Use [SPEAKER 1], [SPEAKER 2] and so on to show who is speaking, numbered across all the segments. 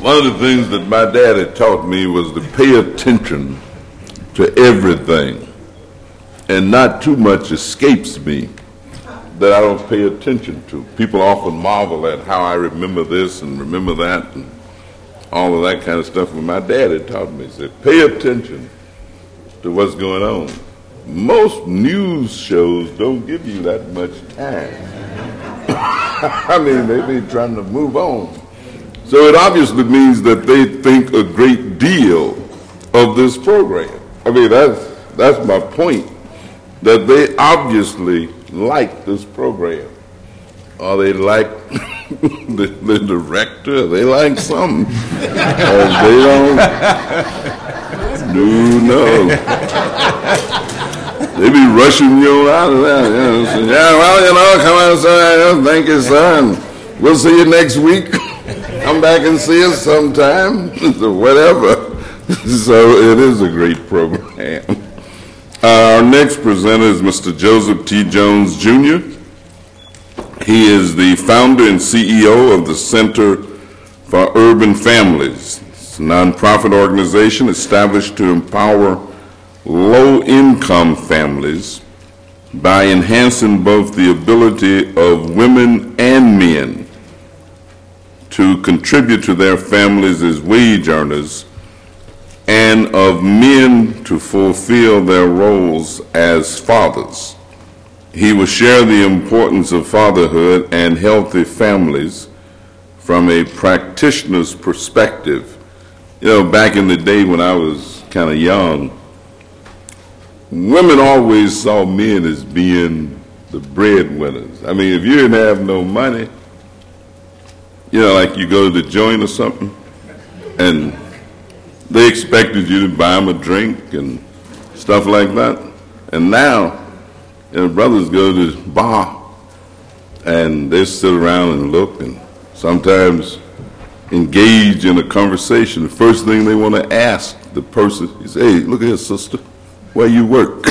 [SPEAKER 1] One of the things that my daddy taught me was to pay attention to everything, and not too much escapes me that I don't pay attention to. People often marvel at how I remember this and remember that and all of that kind of stuff. But my daddy taught me, he said, pay attention to what's going on. Most news shows don't give you that much time. I mean, they be trying to move on. So it obviously means that they think a great deal of this program. I mean, that's my point, that they obviously like this program. Or they like the director, they like something. They don't, no. They be rushing you out of that. Yeah, well, come on, son, thank you, son. We'll see you next week. Come back and see us sometime, whatever. So it is a great program. Our next presenter is Mr. Joseph T. Jones, Jr. He is the founder and CEO of the Center for Urban Families. It's a nonprofit organization established to empower low-income families by enhancing both the ability of women and men to contribute to their families as wage earners, and of men to fulfill their roles as fathers. He will share the importance of fatherhood and healthy families from a practitioner's perspective. You know, back in the day when I was kind of young, women always saw men as being the breadwinners. I mean, if you didn't have no money, you know, like you go to the joint or something, and they expected you to buy them a drink and stuff like that. And now, brothers go to the bar, and they sit around and look, and sometimes engage in a conversation. The first thing they want to ask the person is, hey, look here, sister, where you work?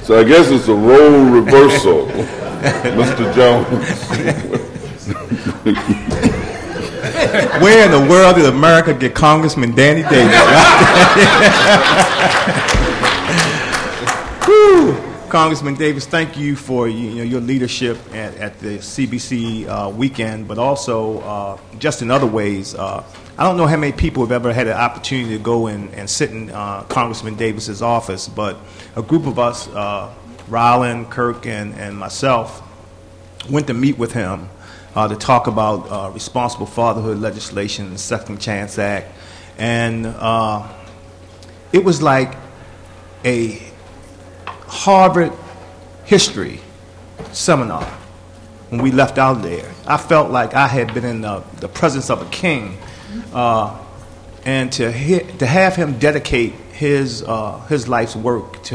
[SPEAKER 1] So I guess it's a role reversal, Mr. Jones.
[SPEAKER 2] Where in the world did America get Congressman Danny Davis? Congressman Davis, thank you for your leadership at the CBC weekend, but also just in other ways. I don't know how many people have ever had an opportunity to go and sit in Congressman Davis's office, but a group of us, Ryland, Kirk, and myself, went to meet with him to talk about responsible fatherhood legislation, the Second Chance Act, and it was like a Harvard history seminar when we left out there. I felt like I had been in the presence of a king, and to have him dedicate his life's work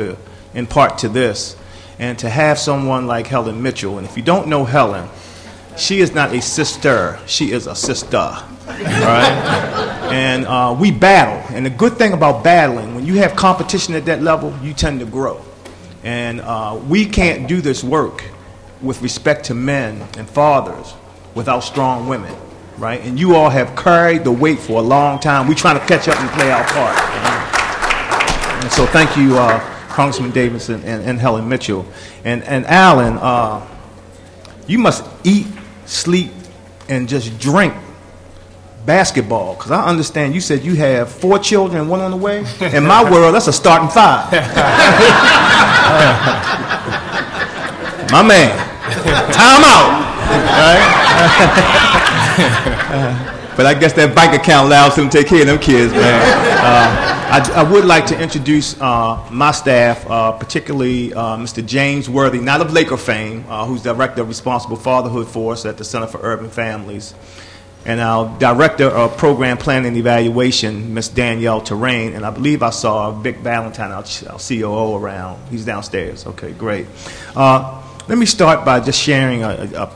[SPEAKER 2] in part to this, and to have someone like Helen Mitchell. And if you don't know Helen, she is not a sister, she is a sister, right? And we battle, and the good thing about battling, when you have competition at that level, you tend to grow. And we can't do this work with respect to men and fathers without strong women, right? And you all have carried the weight for a long time. We're trying to catch up and play our part. And so thank you, Congressman Davis and Helen Mitchell. And Alan, you must eat, sleep, and just drink basketball, because I understand you said you have 4 children and 1 on the way. In my world, that's a starting 5. My man, time out. Right? But I guess that bank account allows him to take care of them kids, man. I would like to introduce my staff, particularly Mr. James Worthy, not of Laker fame, who's Director of Responsible Fatherhood for us at the Center for Urban Families, and our Director of Program Planning and Evaluation, Ms. Danielle Terrain, and I believe I saw Vic Valentine, our COO, around. He's downstairs. Okay, great. Let me start by just sharing a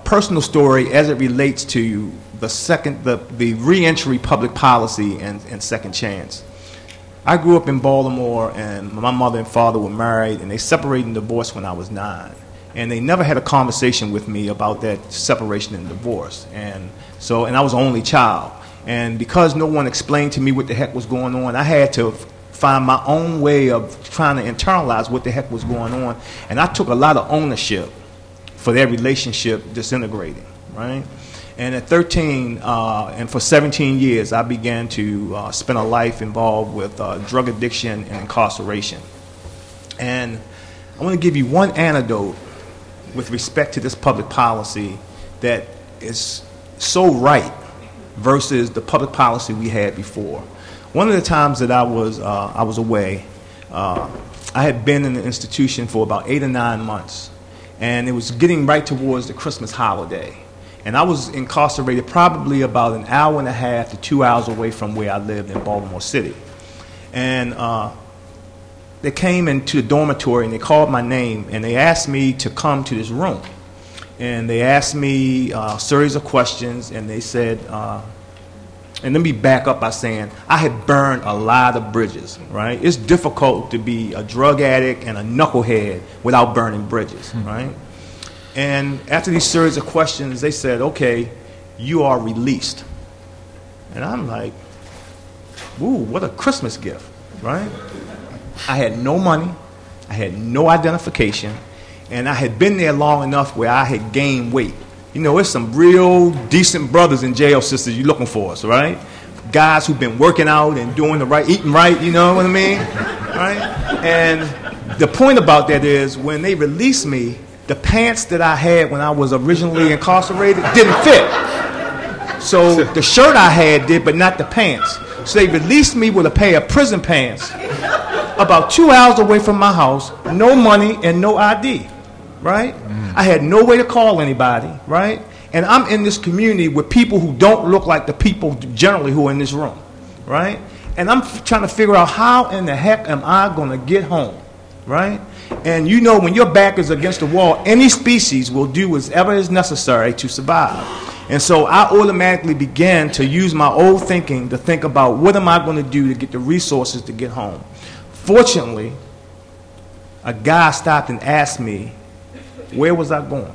[SPEAKER 2] personal story as it relates to the reentry public policy and second chance. I grew up in Baltimore, and my mother and father were married, and they separated and divorced when I was 9. And they never had a conversation with me about that separation and divorce. And I was the only child. And because no one explained to me what the heck was going on, I had to find my own way of trying to internalize what the heck was going on. And I took a lot of ownership for their relationship disintegrating, right? And at 13, and for 17 years, I began to spend a life involved with drug addiction and incarceration. And I want to give you one anecdote with respect to this public policy that is so right versus the public policy we had before. One of the times that I was away, I had been in the institution for about 8 or 9 months, and it was getting right towards the Christmas holiday. And I was incarcerated probably about an hour and a half to 2 hours away from where I lived in Baltimore City. And they came into the dormitory and they called my name and they asked me to come to this room. And they asked me a series of questions, and they said, and let me back up by saying I had burned a lot of bridges, right? It's difficult to be a drug addict and a knucklehead without burning bridges, right? And after these series of questions, they said, okay, you are released. And I'm like, ooh, what a Christmas gift, right? I had no money, I had no identification, and I had been there long enough where I had gained weight. You know, there's some real decent brothers in jail, sisters, you're looking for us, right? Guys who've been working out and doing the right, eating right, you know what I mean? Right? And the point about that is when they released me, the pants that I had when I was originally incarcerated didn't fit. So the shirt I had did, but not the pants. So they released me with a pair of prison pants about 2 hours away from my house, no money and no ID, right? I had no way to call anybody, right? And I'm in this community with people who don't look like the people generally who are in this room, right? And I'm trying to figure out how in the heck am I going to get home, right? And you know when your back is against the wall, any species will do whatever is necessary to survive. And so I automatically began to use my old thinking to think about what am I going to do to get the resources to get home. Fortunately, a guy stopped and asked me, where was I going?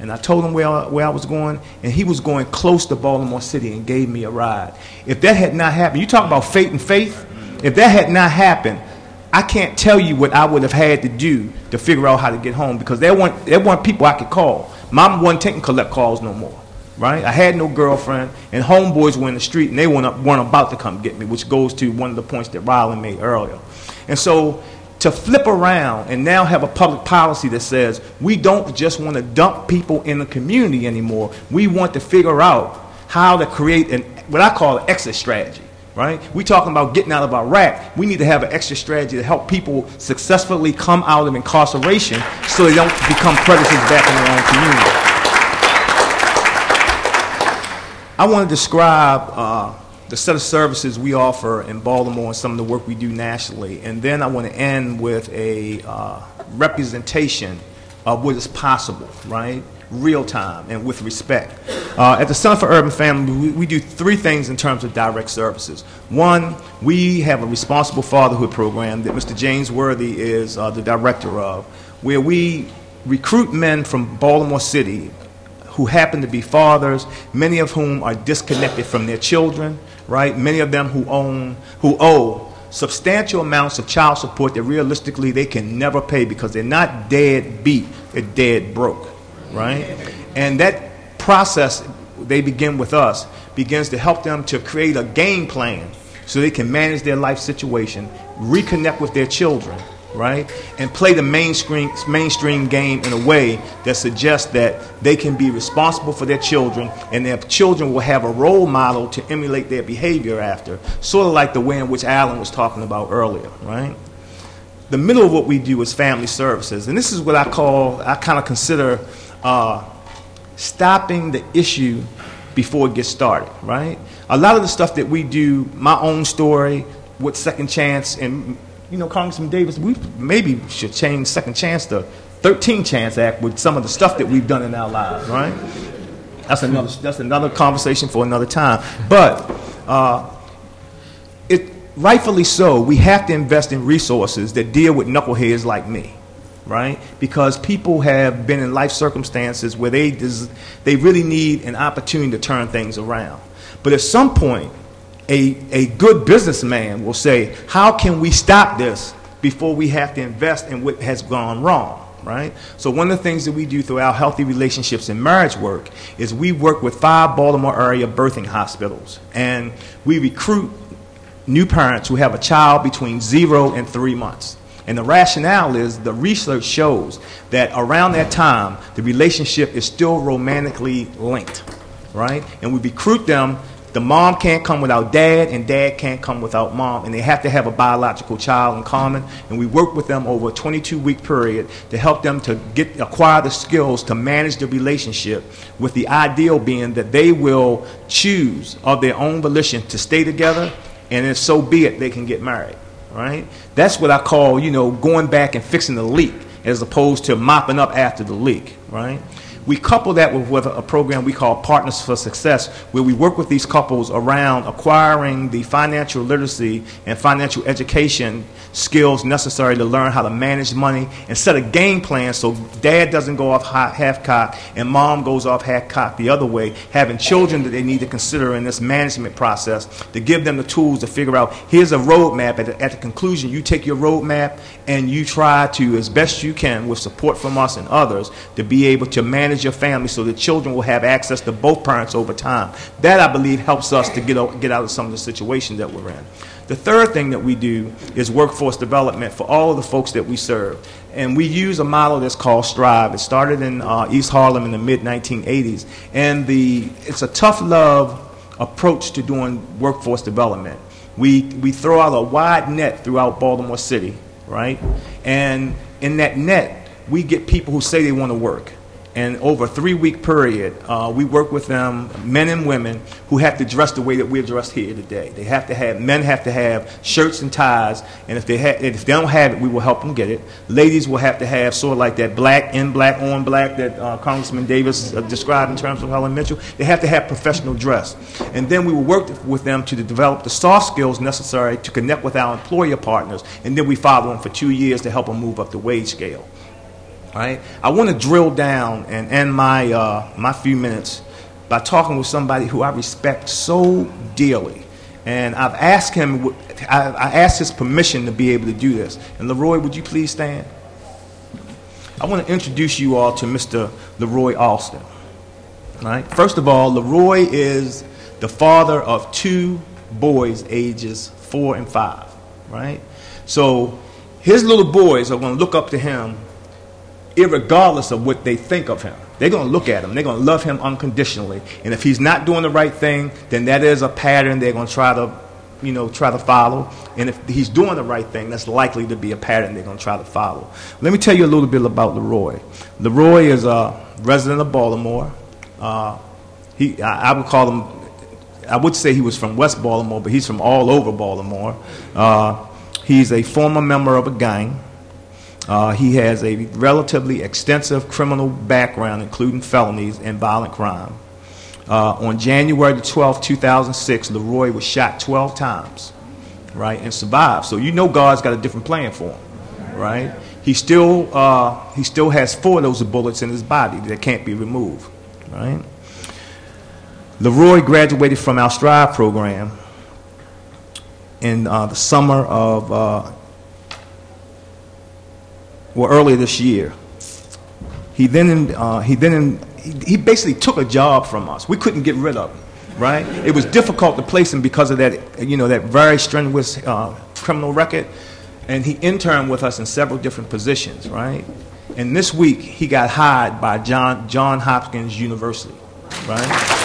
[SPEAKER 2] And I told him where I was going, and he was going close to Baltimore City and gave me a ride. If that had not happened, you talk about fate and faith, if that had not happened, I can't tell you what I would have had to do to figure out how to get home, because there weren't people I could call. Mom wasn't taking collect calls no more, right? I had no girlfriend, and homeboys were in the street, and they weren't about to come get me, which goes to one of the points that Ryland made earlier. And so to flip around and now have a public policy that says we don't just want to dump people in the community anymore. We want to figure out how to create what I call an exit strategy, right? We're talking about getting out of Iraq. We need to have an exit strategy to help people successfully come out of incarceration so they don't become predators back in their own community. I want to describe the set of services we offer in Baltimore and some of the work we do nationally. And then I want to end with a representation of what is possible, right? Real time and with respect. At the Center for Urban Family, we do 3 things in terms of direct services. One, we have a responsible fatherhood program that Mr. James Worthy is the director of, where we recruit men from Baltimore City who happen to be fathers, many of whom are disconnected from their children, right? Many of them who owe substantial amounts of child support that realistically they can never pay because they're not dead beat, they're dead broke, right? And that process, they begin with us, begins to help them to create a game plan so they can manage their life situation, reconnect with their children, right? And play the mainstream game in a way that suggests that they can be responsible for their children and their children will have a role model to emulate their behavior after, sort of like the way in which Alan was talking about earlier, right? The middle of what we do is family services, and this is what I kind of consider stopping the issue before it gets started, right? A lot of the stuff that we do, my own story with Second Chance, and you know, Congressman Davis, we maybe should change Second Chance to 13 Chance Act with some of the stuff that we've done in our lives, right? That's another conversation for another time. But rightfully so, we have to invest in resources that deal with knuckleheads like me, right? Because people have been in life circumstances where they really need an opportunity to turn things around. But at some point, a good businessman will say, how can we stop this before we have to invest in what has gone wrong, right? So one of the things that we do through our healthy relationships and marriage work is we work with 5 Baltimore area birthing hospitals, and we recruit new parents who have a child between 0 and 3 months. And the rationale is the research shows that around that time, the relationship is still romantically linked, right? And we recruit them. The mom can't come without dad, and dad can't come without mom, and they have to have a biological child in common. And we work with them over a 22-week period to help them to acquire the skills to manage the relationship, with the ideal being that they will choose of their own volition to stay together, and if so be it, they can get married. Right? That's what I call, going back and fixing the leak as opposed to mopping up after the leak, right? We couple that with a program we call Partners for Success, where we work with these couples around acquiring the financial literacy and financial education skills necessary to learn how to manage money and set a game plan so dad doesn't go off half-cocked and mom goes off half-cocked the other way, having children that they need to consider in this management process to give them the tools to figure out, here's a roadmap. At the conclusion, you take your roadmap and you try to, as best you can, with support from us and others, to be able to manage your family so that children will have access to both parents over time. That, I believe, helps us to get out of some of the situations that we're in. The third thing that we do is workforce development for all of the folks that we serve. And we use a model that's called Strive. It started in East Harlem in the mid-1980s. And it's a tough love approach to doing workforce development. We throw out a wide net throughout Baltimore City, right? And in that net, we get people who say they want to work. And over a 3-week period, we work with them, men and women, who have to dress the way that we're dressed here today. Men have to have shirts and ties, and if they don't have it, we will help them get it. Ladies will have to have sort of like that black, on black that Congressman Davis described in terms of Helen Mitchell. They have to have professional dress. And then we will work with them to develop the soft skills necessary to connect with our employer partners, and then we follow them for 2 years to help them move up the wage scale. Right? I want to drill down and end my few minutes by talking with somebody who I respect so dearly. And I've asked him, I asked his permission to be able to do this. And Leroy, would you please stand? I want to introduce you all to Mr. Leroy Alston. Right? First of all, Leroy is the father of 2 boys ages 4 and 5. Right? So his little boys are going to look up to him irregardless of what they think of him. They're going to look at him. They're going to love him unconditionally. And if he's not doing the right thing, then that is a pattern they're going to try to follow. And if he's doing the right thing, that's likely to be a pattern they're going to try to follow. Let me tell you a little bit about Leroy. Leroy is a resident of Baltimore. I would say he was from West Baltimore, but he's from all over Baltimore. He's a former member of a gang. He has a relatively extensive criminal background, including felonies and violent crime. On January 12, 2006, Leroy was shot 12 times, right, and survived. So God's got a different plan for him, right? He still has 4 of those bullets in his body that can't be removed, right? Leroy graduated from our Strive program in the summer of earlier this year. He basically took a job from us. We couldn't get rid of him, right? It was difficult to place him because of that, that very strenuous criminal record. And he interned with us in several different positions, right? And this week he got hired by John Hopkins University, right?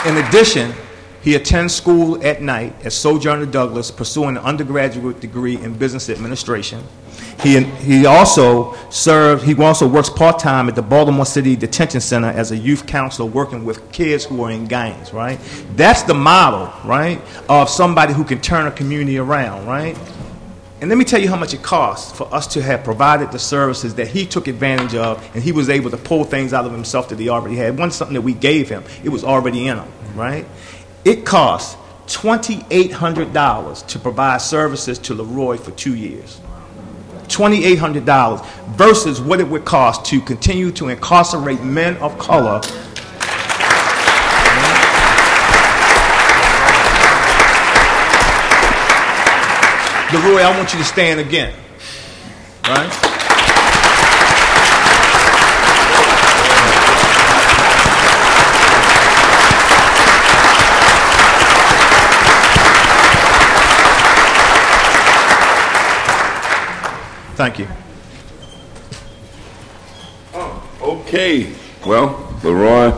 [SPEAKER 2] In addition, he attends school at night at Sojourner Douglas, pursuing an undergraduate degree in business administration. He also works part-time at the Baltimore City Detention Center as a youth counselor, working with kids who are in gangs, right? That's the model, right, of somebody who can turn a community around, right? And let me tell you how much it costs for us to have provided the services that he took advantage of, and he was able to pull things out of himself that he already had. It wasn't something that we gave him. It was already in him, right? It costs $2,800 to provide services to Leroy for 2 years. $2,800 versus what it would cost to continue to incarcerate men of color. Leroy, I want you to stand again. Right? Thank you.
[SPEAKER 1] Okay. Well, Leroy,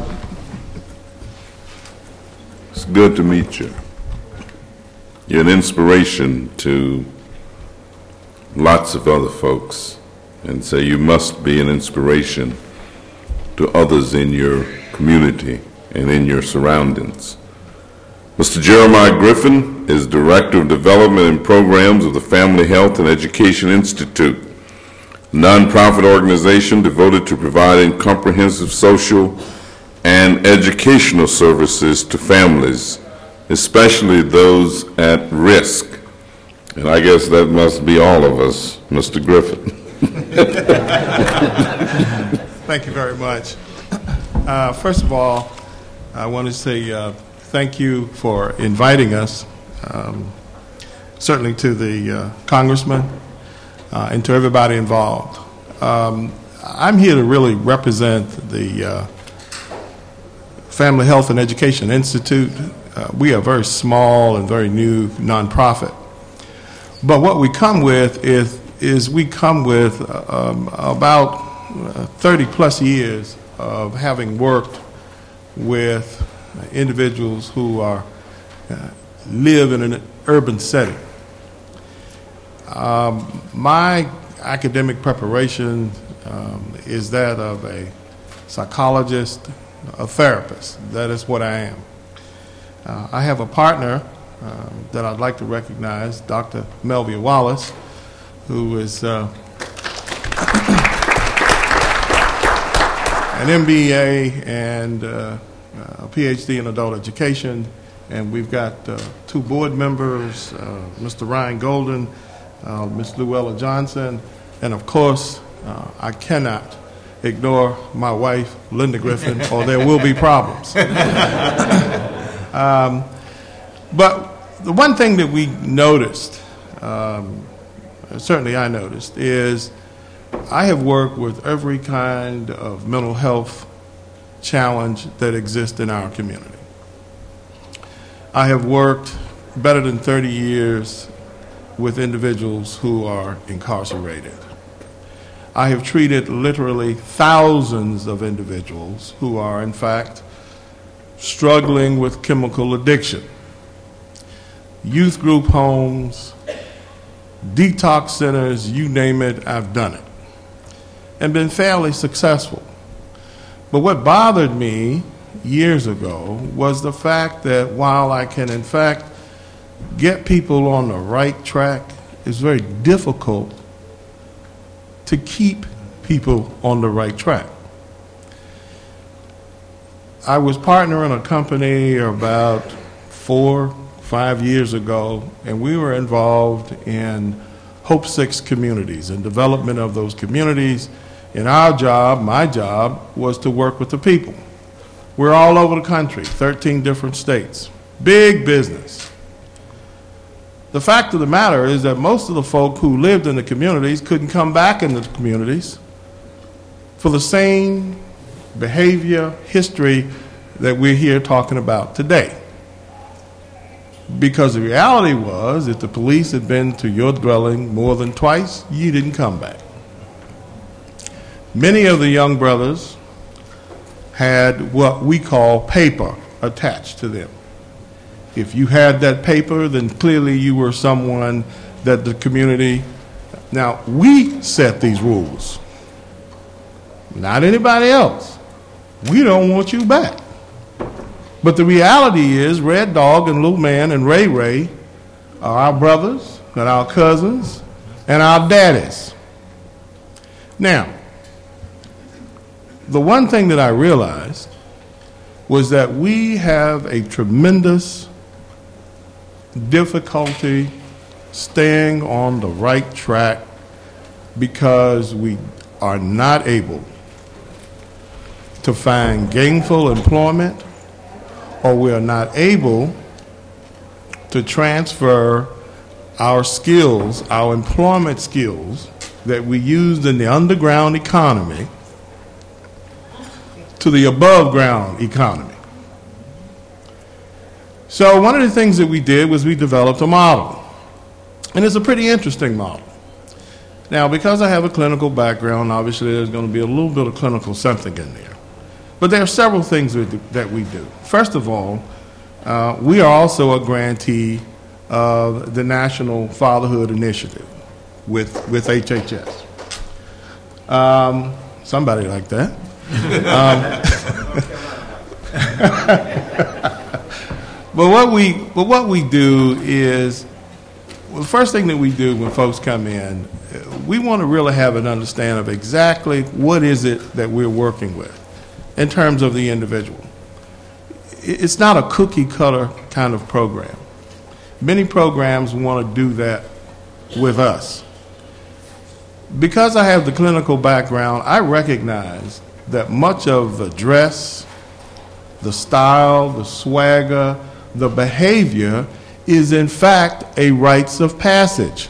[SPEAKER 1] it's good to meet you. You're an inspiration to lots of other folks, and so you must be an inspiration to others in your community and in your surroundings. Mr. Jeremiah Griffin is Director of Development and Programs of the Family Health and Education Institute, a nonprofit organization devoted to providing comprehensive social and educational services to families, especially those at risk. And I guess that must be all of us, Mr. Griffin.
[SPEAKER 3] Thank you very much. First of all, I want to say thank you for inviting us, certainly to the congressman and to everybody involved. I'm here to really represent the Family Health and Education Institute. We are a very small and very new nonprofit. But what we come with is we come with about 30 plus years of having worked with individuals who are live in an urban setting. My academic preparation is that of a psychologist, a therapist. That is what I am. I have a partner that I'd like to recognize, Dr. Melvia Wallace, who is an MBA and a PhD in adult education, and we've got two board members, Mr. Ryan Golden, Ms. Luella Johnson, and of course, I cannot ignore my wife, Linda Griffin, or there will be problems. But the one thing that we noticed, certainly I noticed, is I have worked with every kind of mental health challenge that exists in our community. I have worked better than 30 years with individuals who are incarcerated. I have treated literally thousands of individuals who are, in fact, struggling with chemical addiction. Youth group homes, detox centers, you name it, I've done it, and been fairly successful. But what bothered me years ago was the fact that while I can, in fact, get people on the right track, it's very difficult to keep people on the right track. I was partnering a company about 4-5 years ago, and we were involved in Hope 6 communities and development of those communities. And our job, my job, was to work with the people. We're all over the country, 13 different states. Big business. The fact of the matter is that most of the folk who lived in the communities couldn't come back into the communities for the same behavior, history that we're here talking about today. Because the reality was, if the police had been to your dwelling more than twice, you didn't come back. Many of the young brothers had what we call paper attached to them. If you had that paper, then clearly you were someone that the community... Now, we set these rules, not anybody else. We don't want you back. But the reality is Red Dog and Little Man and Ray Ray are our brothers and our cousins and our daddies. Now, the one thing that I realized was that we have a tremendous difficulty staying on the right track because we are not able to find gainful employment, or we are not able to transfer our skills, our employment skills that we used in the underground economy to the above ground economy. So one of the things that we did was we developed a model. And it's a pretty interesting model. Now, because I have a clinical background, obviously there's going to be a little bit of clinical something in there. But there are several things that we do. First of all, we are also a grantee of the National Fatherhood Initiative with HHS. Somebody like that. But what we do is, the first thing that we do when folks come in, we want to really have an understanding of exactly what is it that we're working with in terms of the individual. It's not a cookie cutter kind of program. Many programs want to do that with us. Because I have the clinical background, I recognize that much of the dress, the style, the swagger, the behavior is in fact a rites of passage.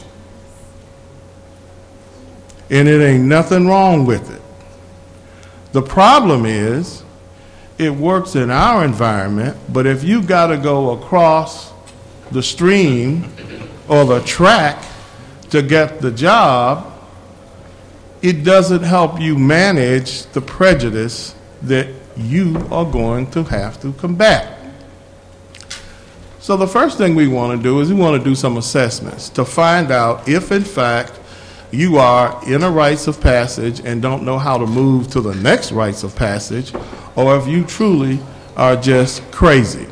[SPEAKER 3] And it ain't nothing wrong with it. The problem is, it works in our environment, but if you got to go across the stream or the track to get the job, it doesn't help you manage the prejudice that you are going to have to combat. So the first thing we want to do is we want to do some assessments to find out if in fact you are in a rites of passage and don't know how to move to the next rites of passage, or if you truly are just crazy.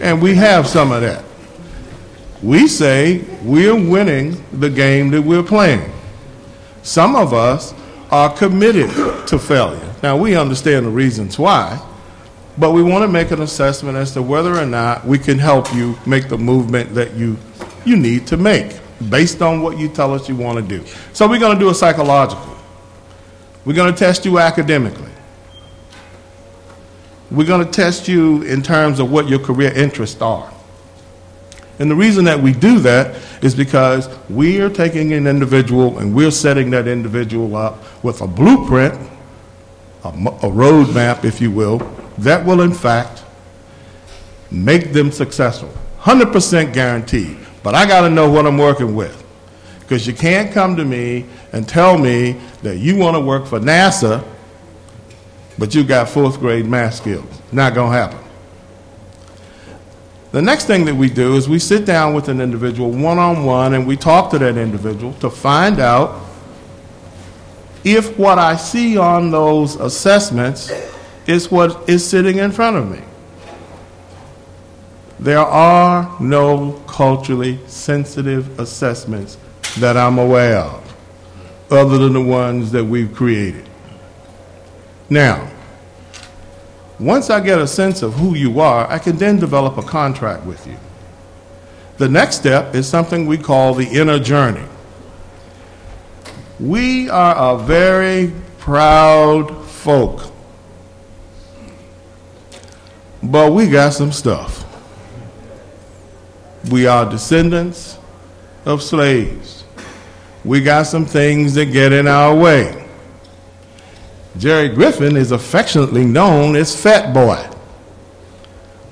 [SPEAKER 3] And we have some of that. We say we're winning the game that we're playing. Some of us are committed to failure. Now, we understand the reasons why, but we want to make an assessment as to whether or not we can help you make the movement that you need to make based on what you tell us you want to do. So we're going to do a psychological. We're going to test you academically. We're going to test you in terms of what your career interests are. And the reason that we do that is because we are taking an individual and we're setting that individual up with a blueprint, a roadmap, if you will, that will in fact make them successful. 100% guaranteed. But I got to know what I'm working with. Because you can't come to me and tell me that you want to work for NASA, but you got 4th grade math skills. Not going to happen. The next thing that we do is we sit down with an individual one-on-one and we talk to that individual to find out if what I see on those assessments is what is sitting in front of me. There are no culturally sensitive assessments that I'm aware of, other than the ones that we've created. Now, once I get a sense of who you are, I can then develop a contract with you. The next step is something we call the inner journey. We are a very proud folk, but we got some stuff. We are descendants of slaves. We got some things that get in our way. Jerry Griffin is affectionately known as Fat Boy.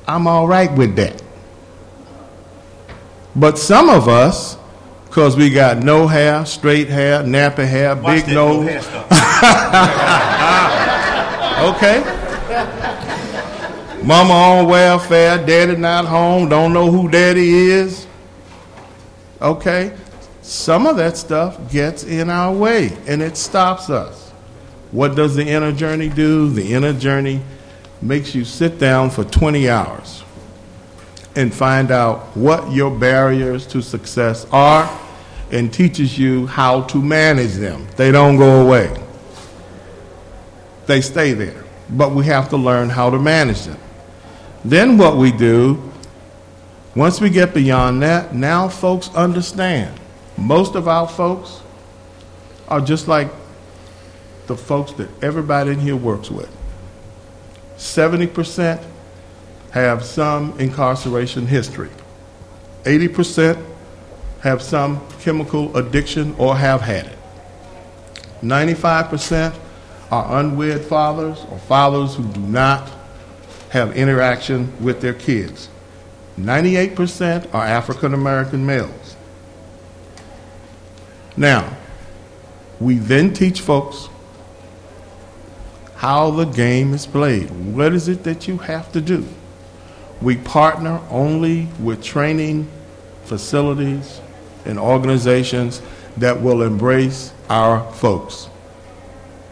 [SPEAKER 3] I'm all right with that. But some of us, because we got no hair, straight hair, nappy hair, big nose. Okay. Mama on welfare, daddy not home, don't know who daddy is. Okay. Some of that stuff gets in our way and it stops us. What does the inner journey do? The inner journey makes you sit down for 20 hours and find out what your barriers to success are and teaches you how to manage them. They don't go away. They stay there. But we have to learn how to manage them. Then what we do, once we get beyond that, now folks understand. Most of our folks are just like the folks that everybody in here works with. 70% have some incarceration history. 80% have some chemical addiction or have had it. 95% are unwed fathers or fathers who do not have interaction with their kids. 98% are African American males. Now, we then teach folks how the game is played. What is it that you have to do? We partner only with training facilities and organizations that will embrace our folks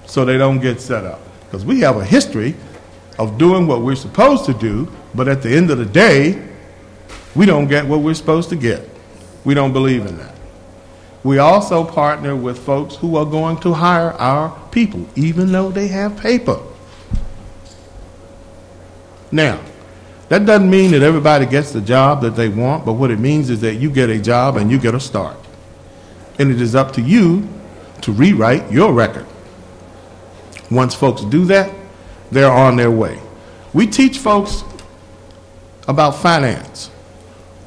[SPEAKER 3] so they don't get set up. Because we have a history of doing what we're supposed to do, but at the end of the day, we don't get what we're supposed to get. We don't believe in that. We also partner with folks who are going to hire our people, even though they have paper. Now, that doesn't mean that everybody gets the job that they want, but what it means is that you get a job and you get a start. And it is up to you to rewrite your record. Once folks do that, they're on their way. We teach folks about finance.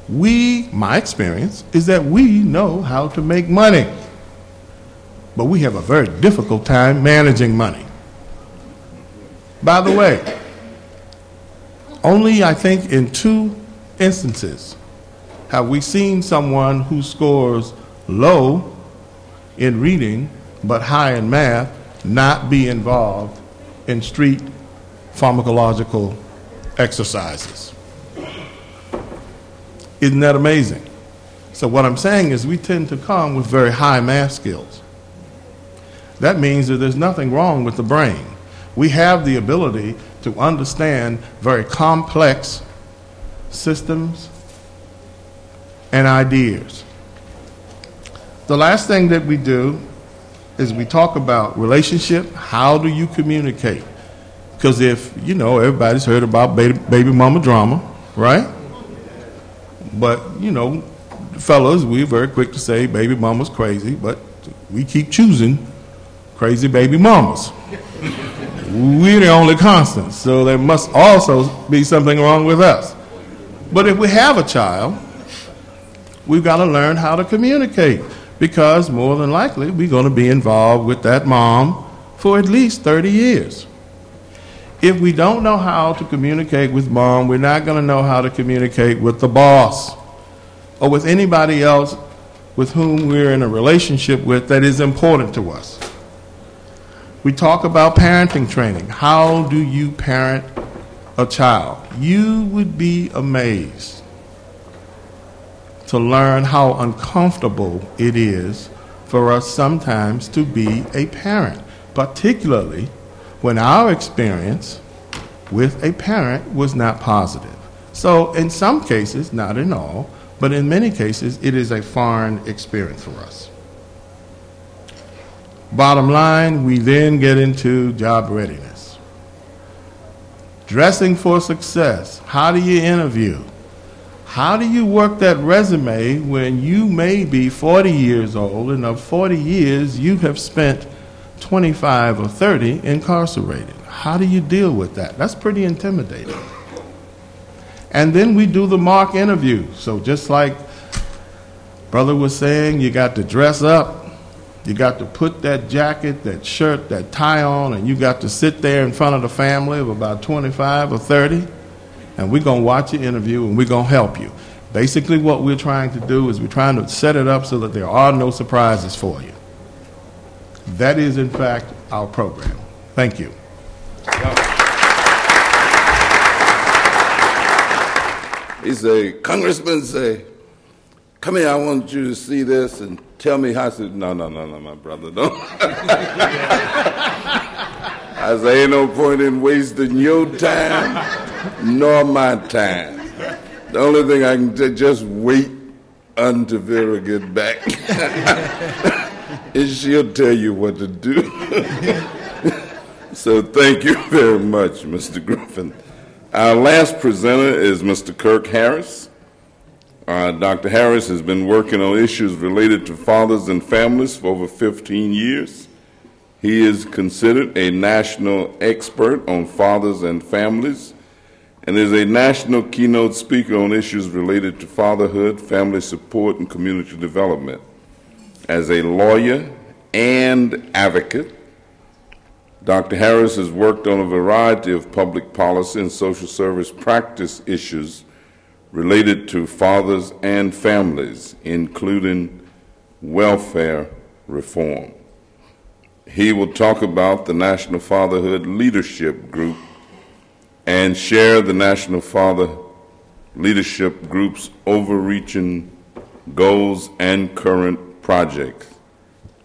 [SPEAKER 3] My experience is that we know how to make money, but we have a very difficult time managing money. By the way, only I think in 2 instances have we seen someone who scores low in reading but high in math not be involved in street pharmacological exercises. Isn't that amazing? So what I'm saying is we tend to come with very high math skills. That means that there's nothing wrong with the brain. We have the ability to understand very complex systems and ideas. The last thing that we do is we talk about relationship. How do you communicate? Because everybody's heard about baby mama drama, right? But, fellas, we're very quick to say baby mama's crazy, but we keep choosing crazy baby mamas. We're the only constant, so there must also be something wrong with us. But if we have a child, we've got to learn how to communicate, because more than likely we're going to be involved with that mom for at least 30 years. If we don't know how to communicate with mom, we're not going to know how to communicate with the boss or with anybody else with whom we're in a relationship with that is important to us. We talk about parenting training. How do you parent a child? You would be amazed to learn how uncomfortable it is for us sometimes to be a parent, particularly when our experience with a parent was not positive. So in some cases, not in all, but in many cases, it is a foreign experience for us. Bottom line, we then get into job readiness. Dressing for success. How do you interview? How do you work that resume when you may be 40 years old, and of 40 years you have spent 25 or 30 incarcerated? How do you deal with that? That's pretty intimidating. And then we do the mock interview. So just like brother was saying, you got to dress up, you got to put that jacket, that shirt, that tie on, and you got to sit there in front of the family of about 25 or 30, and we're going to watch your interview and we're going to help you. Basically what we're trying to do is we're trying to set it up so that there are no surprises for you. That is, in fact, our program. Thank you.
[SPEAKER 1] He say, Congressman say, come here, I want you to see this and tell me how. I said, no, my brother, don't. I say, ain't no point in wasting your time nor my time. The only thing I can do, just wait until Vera get back. And she'll tell you what to do. So thank you very much, Mr. Griffin. Our last presenter is Mr. Kirk Harris. Dr. Harris has been working on issues related to fathers and families for over 15 years. He is considered a national expert on fathers and families and is a national keynote speaker on issues related to fatherhood, family support, and community development. As a lawyer and advocate, Dr. Harris has worked on a variety of public policy and social service practice issues related to fathers and families, including welfare reform. He will talk about the National Fatherhood Leadership Group and share the National Father Leadership Group's overreaching goals and current projects.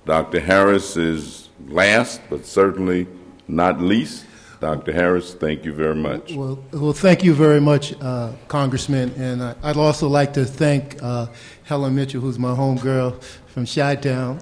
[SPEAKER 1] Dr. Harris is last, but certainly not least. Dr. Harris, thank you very much.
[SPEAKER 4] Well, thank you very much, Congressman. And I'd also like to thank Helen Mitchell, who's my homegirl from Chi-Town.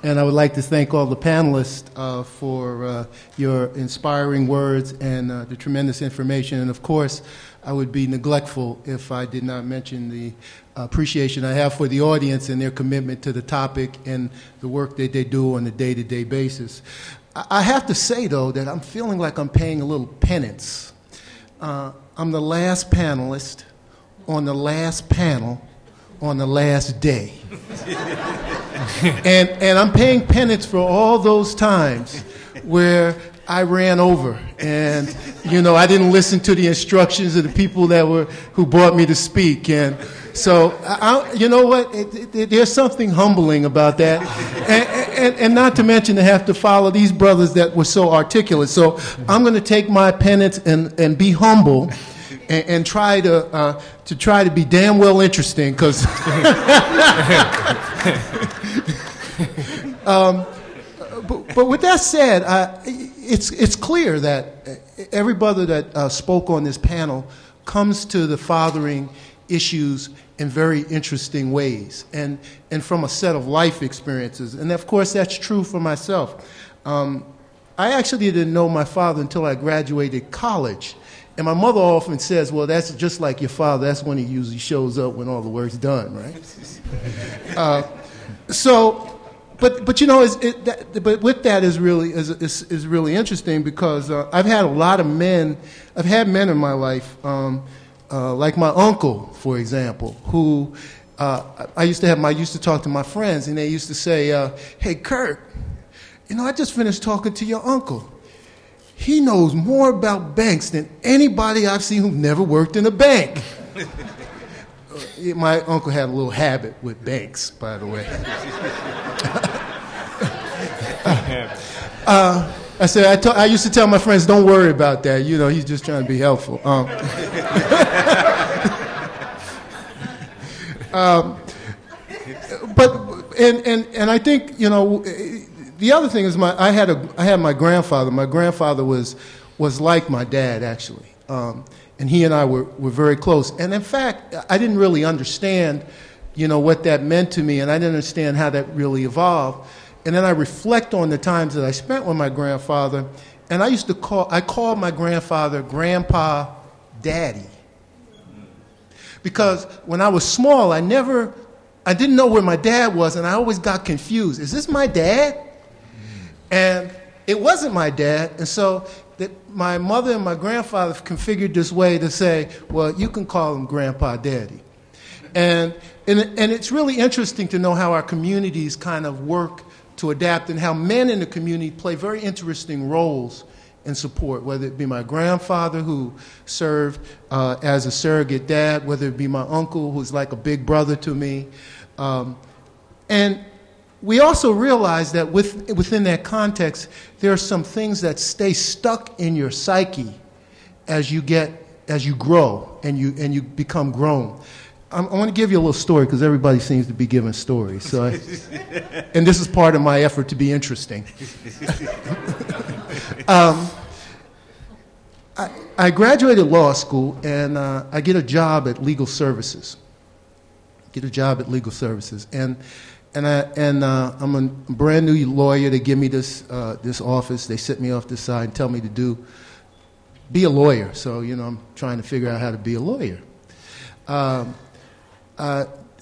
[SPEAKER 4] And I would like to thank all the panelists for your inspiring words and the tremendous information. And, of course, I would be neglectful if I did not mention the appreciation I have for the audience and their commitment to the topic and the work that they do on a day-to-day basis. I have to say, though, that I'm feeling like I'm paying a little penance. I'm the last panelist on the last panel on the last day. and I'm paying penance for all those times where I ran over and, I didn't listen to the instructions of the people who brought me to speak. And so, you know what? There's something humbling about that. And not to mention to have to follow these brothers that were so articulate. So I'm going to take my penance and be humble and try to be damn well interesting because but with that said, it's clear that every brother that spoke on this panel comes to the fathering issues in very interesting ways and from a set of life experiences. And of course, that's true for myself. I actually didn't know my father until I graduated college. And my mother often says, well, that's just like your father. That's when he usually shows up when all the work's done, right? But with that is really interesting because I've had a lot of men. I've had men in my life, like my uncle, for example, who I used to talk to my friends, and they used to say, "Hey, Kurt, I just finished talking to your uncle. He knows more about banks than anybody I've seen who never worked in a bank." My uncle had a little habit with banks, by the way. I said, I used to tell my friends, don't worry about that. He's just trying to be helpful. But I think, the other thing is I had my grandfather. My grandfather was like my dad, actually. And he and I were very close. And in fact, I didn't really understand, what that meant to me, and I didn't understand how that really evolved. And then I reflect on the times that I spent with my grandfather, and I called my grandfather Grandpa Daddy. Because when I was small, I didn't know where my dad was, and I always got confused. Is this my dad? And it wasn't my dad, and so my mother and my grandfather configured this way to say, well, you can call him Grandpa Daddy. And it's really interesting to know how our communities kind of work to adapt and how men in the community play very interesting roles in support, whether it be my grandfather who served as a surrogate dad, whether it be my uncle who's like a big brother to me. And we also realize that within that context, there are some things that stay stuck in your psyche as you grow and you become grown. I want to give you a little story because everybody seems to be giving stories. So, and this is part of my effort to be interesting. I graduated law school and I get a job at legal services. And I'm a brand new lawyer. They give me this office. They sit me off the side and tell me to do be a lawyer. So, I'm trying to figure out how to be a lawyer.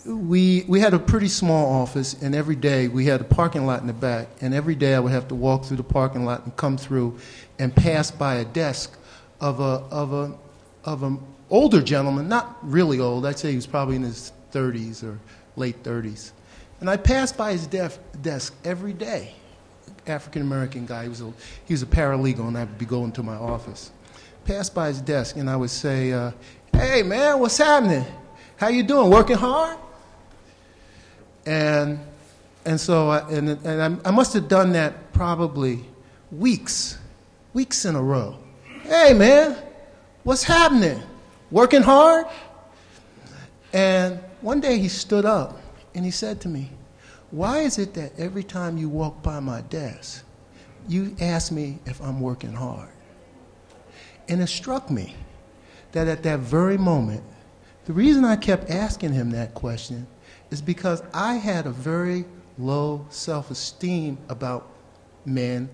[SPEAKER 4] We had a pretty small office, and every day we had a parking lot in the back, and every day I would have to walk through the parking lot and come through and pass by a desk of an older gentleman, not really old. I'd say he was probably in his 30s or late 30s. And I passed by his desk every day. African-American guy. He was a paralegal, and I'd be going to my office. Passed by his desk, and I would say, hey, man, what's happening? How you doing? Working hard? And so I must have done that probably weeks in a row. Hey, man, what's happening? Working hard? And one day he stood up and he said to me, why is it that every time you walk by my desk, you ask me if I'm working hard? And it struck me that at that very moment, the reason I kept asking him that question is because I had a very low self-esteem about men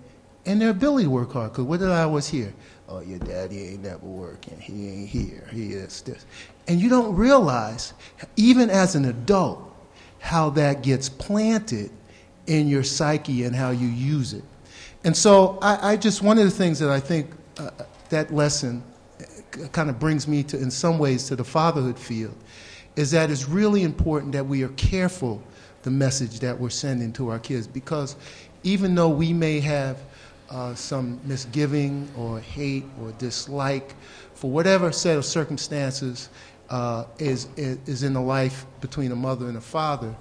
[SPEAKER 4] and their ability to work hard. Because what did I always hear? Oh, your daddy ain't never working. He ain't here. He is this. And you don't realize, even as an adult, how that gets planted in your psyche and how you use it. And so one of the things that I think that lesson kind of brings me to, in some ways, to the fatherhood field, is that it's really important that we are careful the message that we're sending to our kids, because even though we may have some misgiving or hate or dislike for whatever set of circumstances is in the life between a mother and a father,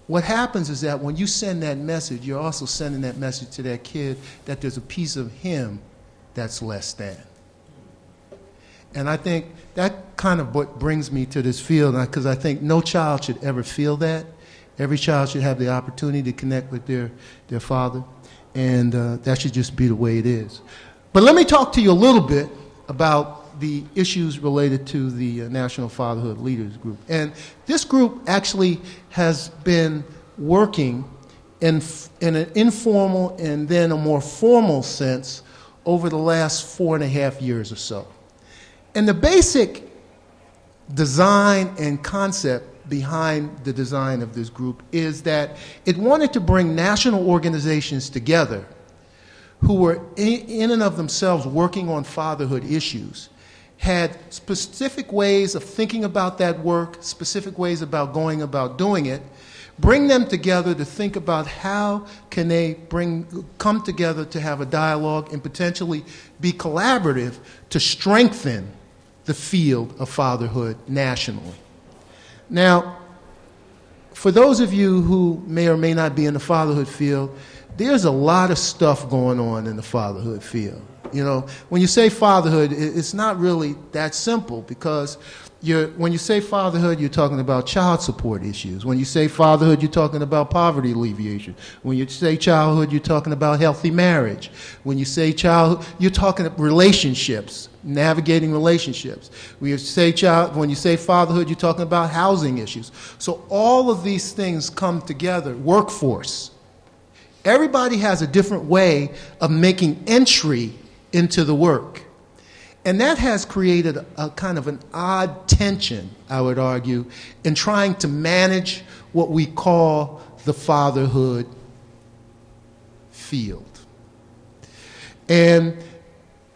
[SPEAKER 4] what happens is that when you send that message, you're also sending that message to that kid that there's a piece of him that's less than. And I think that kind of what brings me to this field, because I think no child should ever feel that. Every child should have the opportunity to connect with their father, and that should just be the way it is. But let me talk to you a little bit about the issues related to the National Fatherhood Leaders Group. And this group actually has been working in an informal and then a more formal sense over the last 4.5 years or so. And the basic design and concept behind the design of this group is that it wanted to bring national organizations together who were in and of themselves working on fatherhood issues, had specific ways of thinking about that work, specific ways about going about doing it, bring them together to think about how can they come together to have a dialogue and potentially be collaborative to strengthen the field of fatherhood nationally. Now, for those of you who may or may not be in the fatherhood field, there's a lot of stuff going on in the fatherhood field. You know, when you say fatherhood, it's not really that simple, because when you say fatherhood, you're talking about child support issues. When you say fatherhood, you're talking about poverty alleviation. When you say childhood, you're talking about healthy marriage. When you say childhood, you're talking about relationships, navigating relationships. When you say fatherhood, you're talking about housing issues. So all of these things come together. Workforce. Everybody has a different way of making entry into the work. And that has created a kind of an odd tension, I would argue, in trying to manage what we call the fatherhood field. And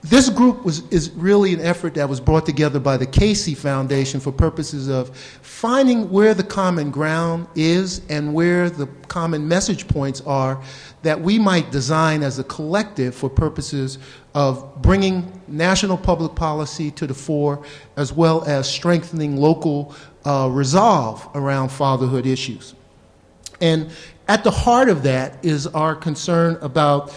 [SPEAKER 4] this group is really an effort that was brought together by the Casey Foundation for purposes of finding where the common ground is and where the common message points are that we might design as a collective for purposes of bringing national public policy to the fore, as well as strengthening local resolve around fatherhood issues. And at the heart of that is our concern about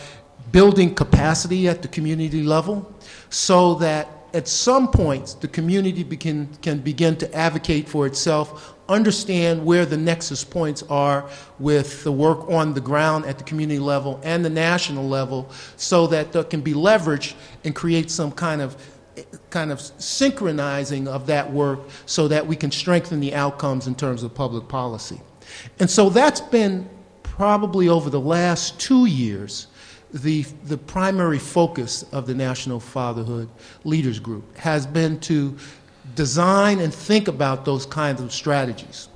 [SPEAKER 4] building capacity at the community level so that at some points the community can begin to advocate for itself, understand where the nexus points are with the work on the ground at the community level and the national level, so that there can be leverage and create some kind of synchronizing of that work so that we can strengthen the outcomes in terms of public policy. And so that's been probably over the last 2 years the primary focus of the National Fatherhood Leaders Group has been to design and think about those kinds of strategies.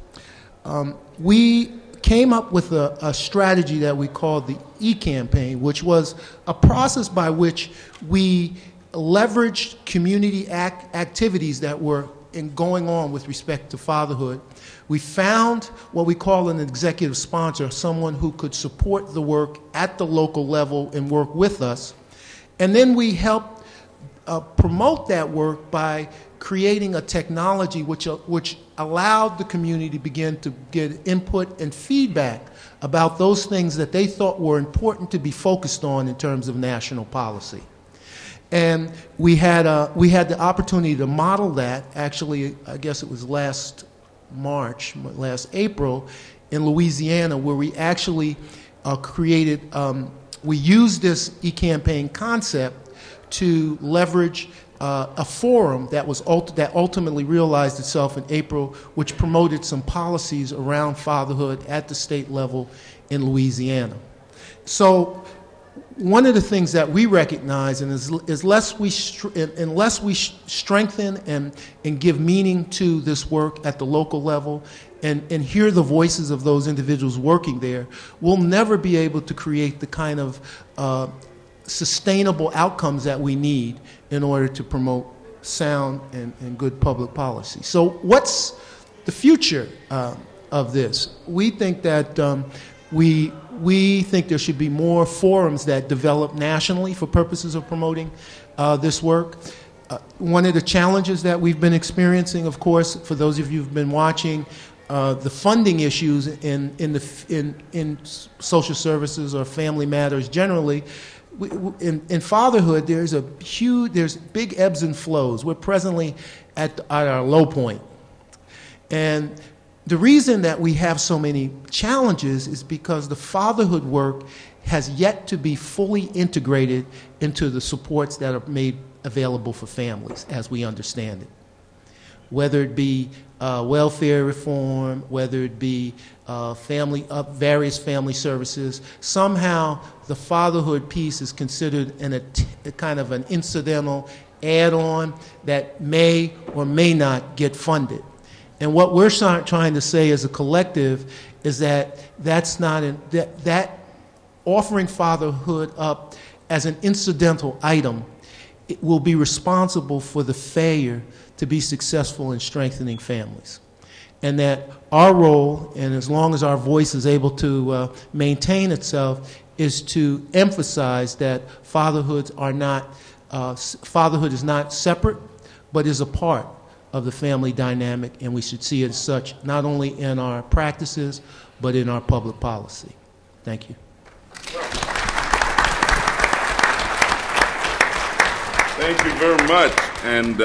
[SPEAKER 4] We came up with a strategy that we called the E-Campaign, which was a process by which we leveraged community activities that were going on with respect to fatherhood. We found what we call an executive sponsor, someone who could support the work at the local level and work with us. And then we helped promote that work by creating a technology which allowed the community to begin to get input and feedback about those things that they thought were important to be focused on in terms of national policy. And we had the opportunity to model that, actually, I guess it was last April, in Louisiana, where we actually we used this e-campaign concept to leverage a forum that ultimately realized itself in April, which promoted some policies around fatherhood at the state level in Louisiana. So one of the things that we recognize, and unless we strengthen and give meaning to this work at the local level and hear the voices of those individuals working there, we'll never be able to create the kind of sustainable outcomes that we need in order to promote sound and good public policy. So what's the future of this? We think that we think there should be more forums that develop nationally for purposes of promoting this work. One of the challenges that we've been experiencing, of course, for those of you who've been watching, the funding issues in social services or family matters generally. In fatherhood, there's big ebbs and flows. We're presently at our low point. And the reason that we have so many challenges is because the fatherhood work has yet to be fully integrated into the supports that are made available for families as we understand it. Whether it be welfare reform, whether it be various family services, somehow the fatherhood piece is considered a kind of an incidental add-on that may or may not get funded. And what we're trying to say as a collective is that that offering fatherhood up as an incidental item, it will be responsible for the failure to be successful in strengthening families. And that our role, and as long as our voice is able to maintain itself, is to emphasize that fatherhood is not separate, but is a part of the family dynamic, and we should see it as such, not only in our practices, but in our public policy. Thank you.
[SPEAKER 1] Thank you very much. And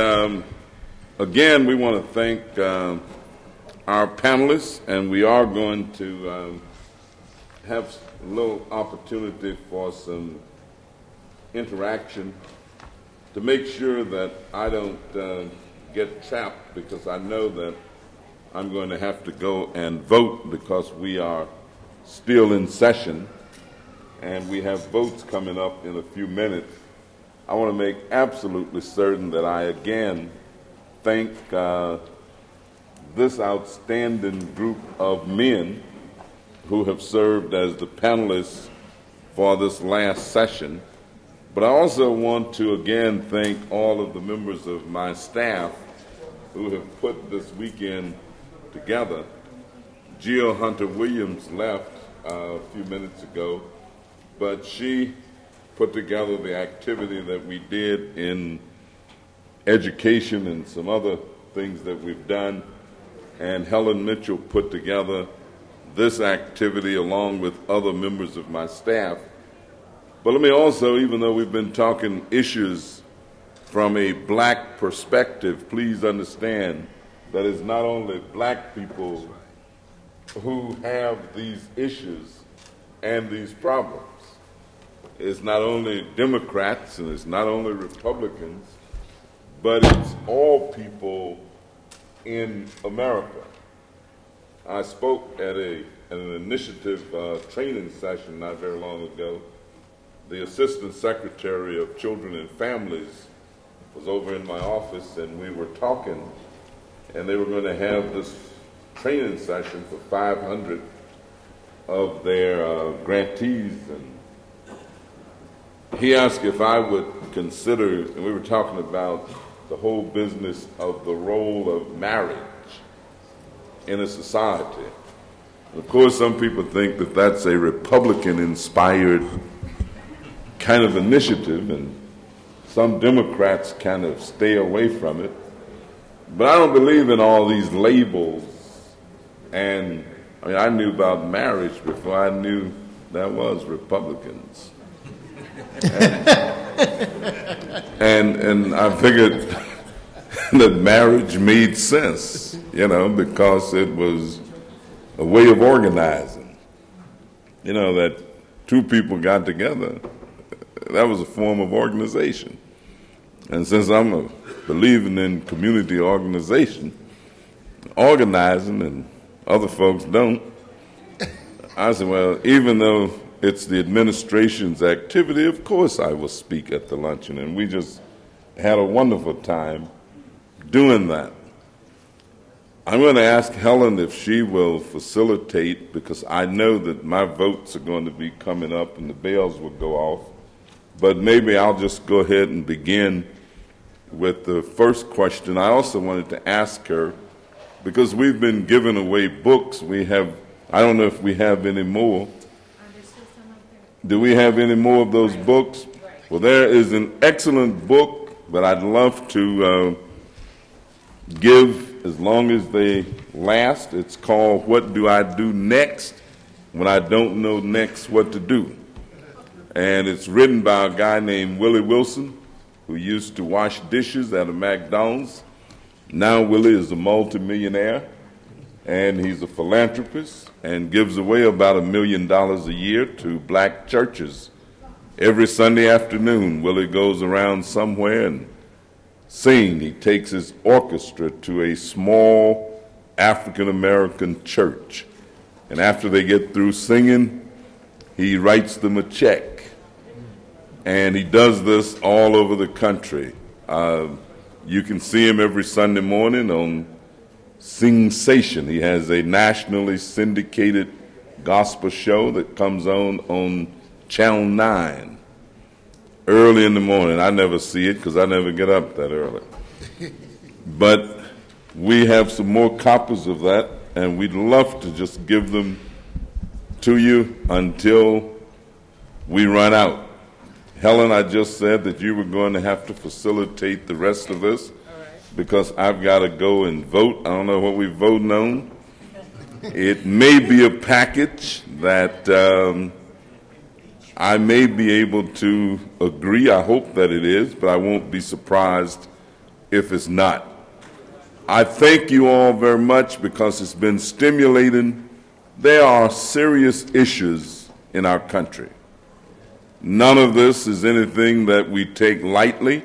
[SPEAKER 1] again, we want to thank our panelists, and we are going to have a little opportunity for some interaction to make sure that I don't get trapped, because I know that I'm going to have to go and vote because we are still in session and we have votes coming up in a few minutes. I want to make absolutely certain that I again thank this outstanding group of men who have served as the panelists for this last session. But I also want to again thank all of the members of my staff who have put this weekend together. Jill Hunter-Williams left a few minutes ago, but she put together the activity that we did in education and some other things that we've done, and Helen Mitchell put together this activity along with other members of my staff. But let me also, even though we've been talking issues from a black perspective, please understand that it's not only black people who have these issues and these problems. It's not only Democrats and it's not only Republicans, but it's all people in America. I spoke at an initiative training session not very long ago the Assistant Secretary of Children and Families was over in my office, and we were talking, and they were going to have this training session for 500 of their grantees, and he asked if I would consider, and we were talking about the whole business of the role of marriage in a society. Of course, some people think that that's a Republican-inspired kind of initiative, and some Democrats kind of stay away from it. But I don't believe in all these labels. And I mean, I knew about marriage before I knew that was Republicans. And I figured that marriage made sense, because it was a way of organizing. That two people got together, that was a form of organization. And since I'm believing in community organization, organizing, and other folks don't, I said, well, even though it's the administration's activity, of course I will speak at the luncheon. And we just had a wonderful time doing that. I'm going to ask Helen if she will facilitate, because I know that my votes are going to be coming up and the bells will go off. But maybe I'll just go ahead and begin with the first question. I also wanted to ask her, because we've been giving away books. I don't know if we have any more. Do we have any more of those books? Well, there is an excellent book, but I'd love to give as long as they last. It's called What Do I Do Next When I Don't Know Next What to Do? And it's written by a guy named Willie Wilson, who used to wash dishes at a McDonald's. Now Willie is a multimillionaire, and he's a philanthropist and gives away about $1 million a year to black churches. Every Sunday afternoon, Willie goes around somewhere and sings. He takes his orchestra to a small African-American church. And after they get through singing, he writes them a check. And he does this all over the country. You can see him every Sunday morning on Sing-Sation. He has a nationally syndicated gospel show that comes on Channel 9 early in the morning. I never see it because I never get up that early. But we have some more copies of that, and we'd love to just give them to you until we run out. Helen, I just said that you were going to have to facilitate the rest of this because I've got to go and vote. I don't know what we're voting on. It may be a package that I may be able to agree. I hope that it is, but I won't be surprised if it's not. I thank you all very much because it's been stimulating. There are serious issues in our country. None of this is anything that we take lightly.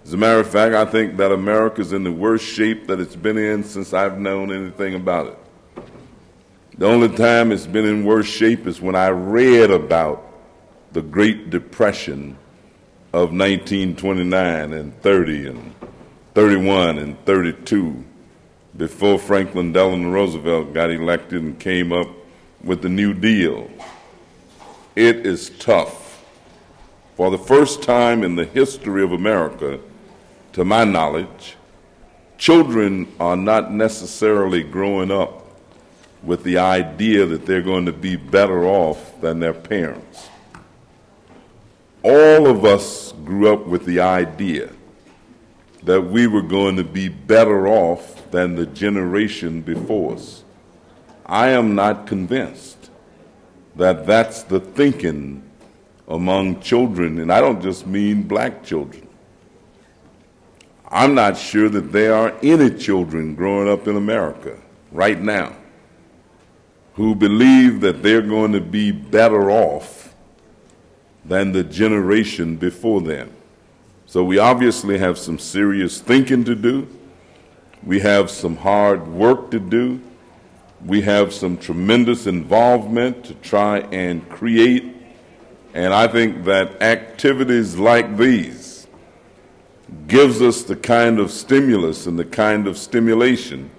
[SPEAKER 1] As a matter of fact, I think that America's in the worst shape that it's been in since I've known anything about it. The only time it's been in worse shape is when I read about the Great Depression of 1929 and 30 and 31 and 32, before Franklin Delano Roosevelt got elected and came up with the New Deal. It is tough. For the first time in the history of America, to my knowledge, children are not necessarily growing up with the idea that they're going to be better off than their parents. All of us grew up with the idea that we were going to be better off than the generation before us. I am not convinced that that's the thinking among children, and I don't just mean black children. I'm not sure that there are any children growing up in America right now who believe that they're going to be better off than the generation before them. So we obviously have some serious thinking to do. We have some hard work to do. We have some tremendous involvement to try and create And I think that activities like these gives us the kind of stimulus and the kind of stimulation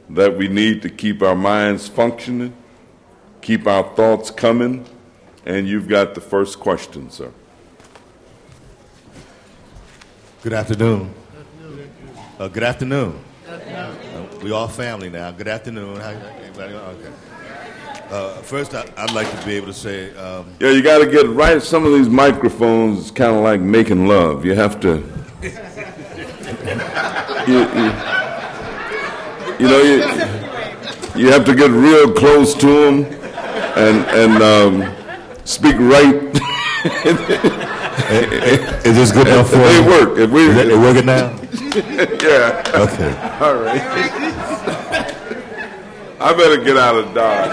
[SPEAKER 1] that we need to keep our minds functioning, keep our thoughts coming. And you've got the first question, sir.
[SPEAKER 5] Good afternoon. Good afternoon. We all family now. Good afternoon. Everybody? Okay. First, I'd like to be able to say...
[SPEAKER 1] yeah, you got to get right. Some of these microphones is kind of like making love. You have to... you have to get real close to them and speak right.
[SPEAKER 5] Is this good enough for
[SPEAKER 1] they
[SPEAKER 5] you?
[SPEAKER 1] work. If we,
[SPEAKER 5] is it working now?
[SPEAKER 1] Yeah.
[SPEAKER 5] Okay.
[SPEAKER 1] All right. I better get out of Dodge.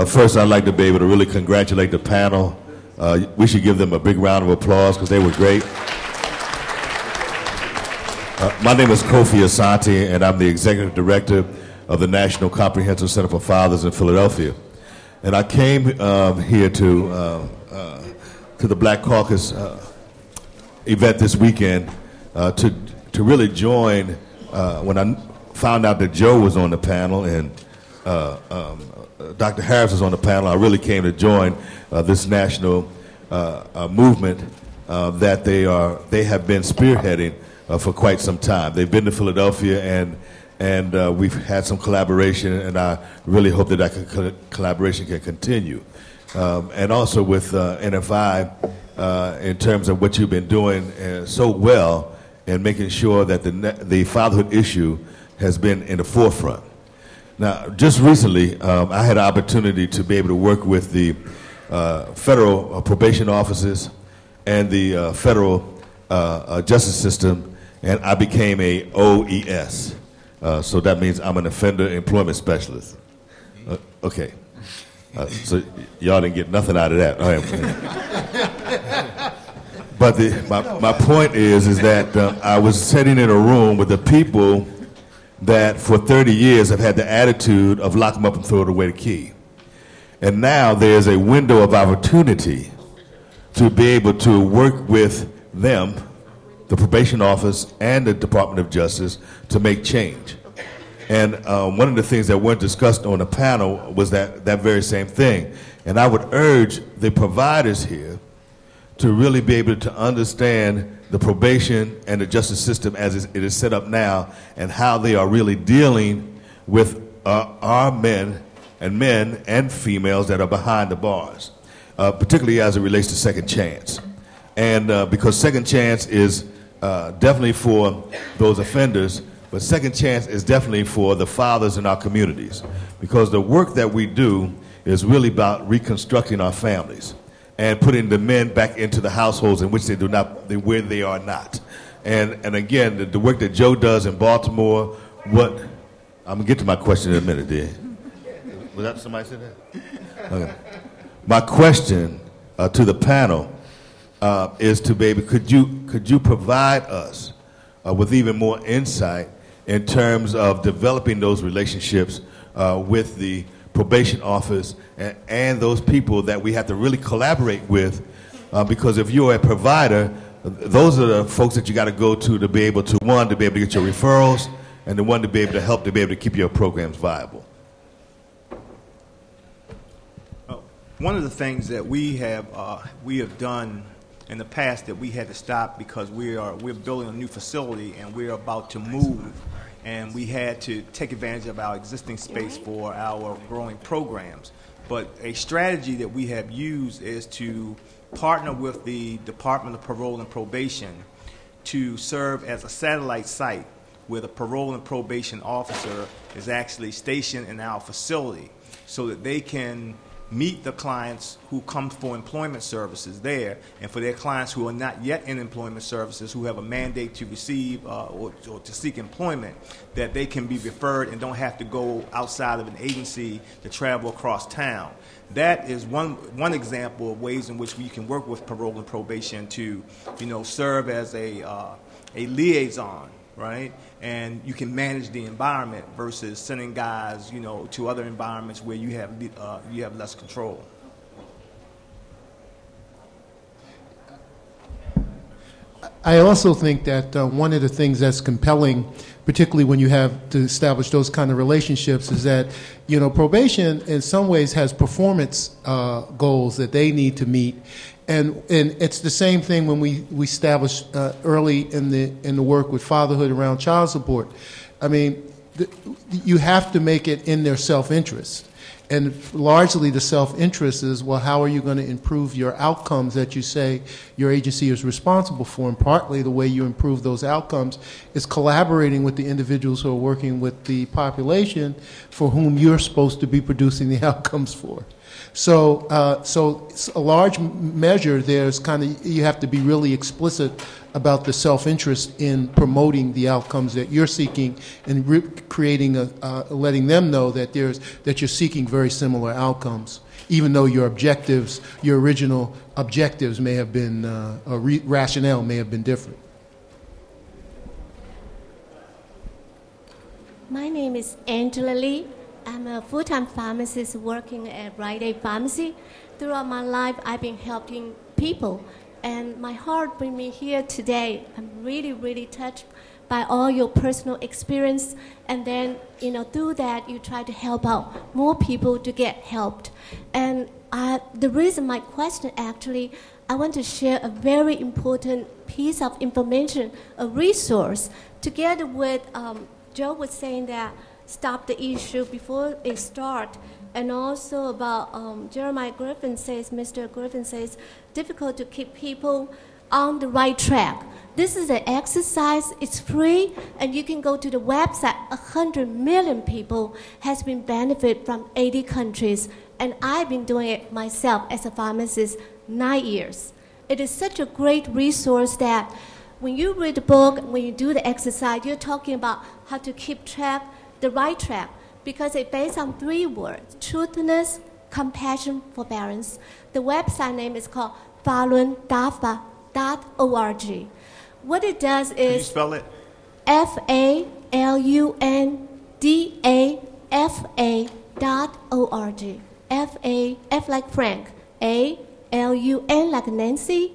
[SPEAKER 5] First, I'd like to be able to really congratulate the panel. We should give them a big round of applause because they were great. My name is Kofi Asante, and I'm the Executive Director of the National Comprehensive Center for Fathers in Philadelphia. And I came here to the Black Caucus event this weekend to really join when I found out that Joe was on the panel and Dr. Harris was on the panel. I really came to join this national movement that they have been spearheading for quite some time. They've been to Philadelphia and we've had some collaboration, and I really hope that collaboration can continue. And also with NFI, in terms of what you've been doing so well in making sure that the fatherhood issue has been in the forefront. Now, just recently, I had an opportunity to be able to work with the federal probation offices and the federal justice system, and I became a OES. So that means I'm an offender employment specialist. Okay. So y'all didn't get nothing out of that. All right. But my point is that I was sitting in a room with the people that for 30 years have had the attitude of lock them up and throw it away the key. And now there's a window of opportunity to be able to work with them, the probation office and the Department of Justice, to make change. And one of the things that weren't discussed on the panel was that very same thing. And I would urge the providers here to really be able to understand the probation and the justice system as it is set up now and how they are really dealing with our men and females that are behind the bars, particularly as it relates to second chance. And because second chance is definitely for those offenders, but second chance is definitely for the fathers in our communities, because the work that we do is really about reconstructing our families and putting the men back into the households in which they do not, where they are not. And again, the work that Joe does in Baltimore, I'm gonna get to my question in a minute, dear. Was that somebody said that? Okay. My question to the panel is to be able, could you provide us with even more insight in terms of developing those relationships with the probation office and those people that we have to really collaborate with, because if you're a provider, those are the folks that you got to go to be able to, one, to be able to get your referrals, and the one to be able to help to be able to keep your programs viable.
[SPEAKER 2] One of the things that we have done in the past that we had to stop because we're building a new facility and we're about to move, and we had to take advantage of our existing space for our growing programs. But a strategy that we have used is to partner with the Department of Parole and Probation to serve as a satellite site where the parole and probation officer is actually stationed in our facility so that they can meet the clients who come for employment services there, and for their clients who are not yet in employment services, who have a mandate to receive or to seek employment, that they can be referred and don't have to go outside of an agency to travel across town. That is one example of ways in which we can work with parole and probation to, serve as a liaison right? And you can manage the environment versus sending guys, to other environments where you have less control.
[SPEAKER 4] I also think that one of the things that's compelling, particularly when you have to establish those kind of relationships, is that, probation in some ways has performance goals that they need to meet. And it's the same thing when we establish early in the work with fatherhood around child support. I mean, you have to make it in their self-interest. And largely the self-interest is, well, how are you going to improve your outcomes that you say your agency is responsible for? And partly the way you improve those outcomes is collaborating with the individuals who are working with the population for whom you're supposed to be producing the outcomes for. So a large measure there's you have to be really explicit about the self-interest in promoting the outcomes that you're seeking and letting them know that you're seeking very similar outcomes, even though your original objectives may have been, rationale may have been different.
[SPEAKER 6] My name is Angela Lee. I'm a full-time pharmacist working at Rite Aid Pharmacy. Throughout my life, I've been helping people, and my heart brings me here today. I'm really, really touched by all your personal experience, and then, through that, you try to help out more people to get helped. And the reason my question, actually, I want to share a very important piece of information, a resource, together with Joe was saying that stop the issue before it starts. And also about Mr. Griffin says, difficult to keep people on the right track. This is an exercise, it's free, and you can go to the website. 100 million people has been benefited from 80 countries, and I've been doing it myself as a pharmacist 9 years. It is such a great resource that when you read the book, when you do the exercise, you're talking about how to keep track, the right track, because it's based on 3 words: truthfulness, compassion, forbearance. The website name is called falundafa.org. What it does is...
[SPEAKER 2] Can you spell it?
[SPEAKER 6] FALUNDAFA.org. F like Frank, ALUN like Nancy,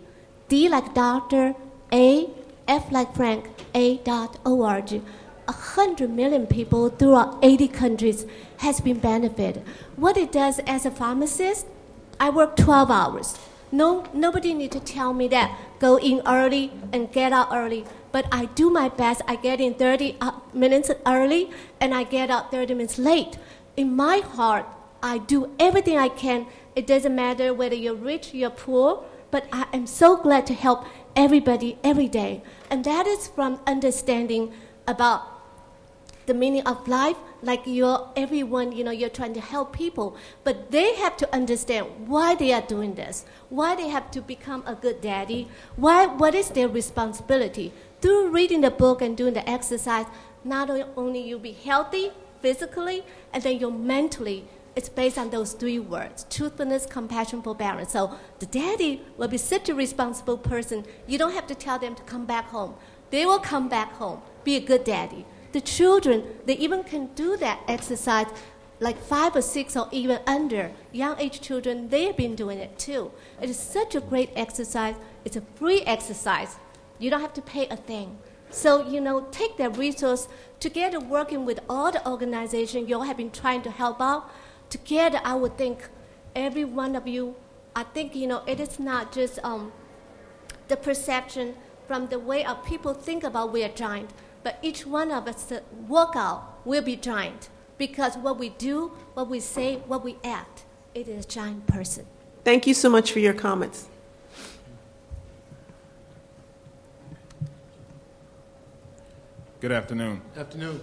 [SPEAKER 6] D like Doctor, F like Frank, A.org. 100 million people throughout 80 countries has been benefited. What it does as a pharmacist, I work 12 hours. Nobody need to tell me that go in early and get out early. But I do my best. I get in 30 minutes early and I get out 30 minutes late. In my heart, I do everything I can. It doesn't matter whether you're rich, you're poor, but I am so glad to help everybody every day. And that is from understanding about the meaning of life, like everyone, you're trying to help people, but they have to understand why they are doing this, why they have to become a good daddy, what is their responsibility. Through reading the book and doing the exercise, not only you'll be healthy physically, and then you're mentally. It's based on those 3 words: truthfulness, compassion, forbearance. So the daddy will be such a responsible person. You don't have to tell them to come back home. They will come back home. Be a good daddy. The children, they even can do that exercise, like 5 or 6 or even under. Young age children, they have been doing it too. It is such a great exercise. It's a free exercise. You don't have to pay a thing. So, take that resource together, working with all the organizations you all have been trying to help out. Together, I would think every one of you, I think, it is not just the perception from the way our people think about we are giant, but each one of us work out will be giant, because what we do, what we say, what we act, it is a giant person.
[SPEAKER 7] Thank you so much for your comments.
[SPEAKER 8] Good afternoon.
[SPEAKER 4] Afternoon.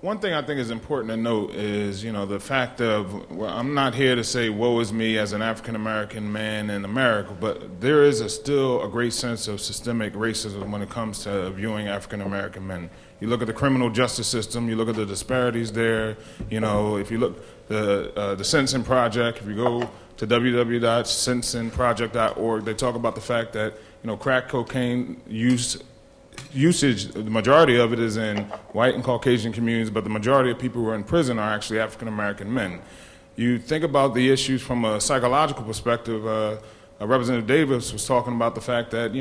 [SPEAKER 8] One thing I think is important to note is, the fact of, I'm not here to say woe is me as an African-American man in America, but there is still a great sense of systemic racism when it comes to viewing African-American men. You look at the criminal justice system, you look at the disparities there, if you look, the Sentencing Project, if you go to www.sentencingproject.org, they talk about the fact that, crack cocaine use usage, the majority of it is in white and Caucasian communities, but the majority of people who are in prison are actually African American men. You think about the issues from a psychological perspective. Representative Davis was talking about the fact that,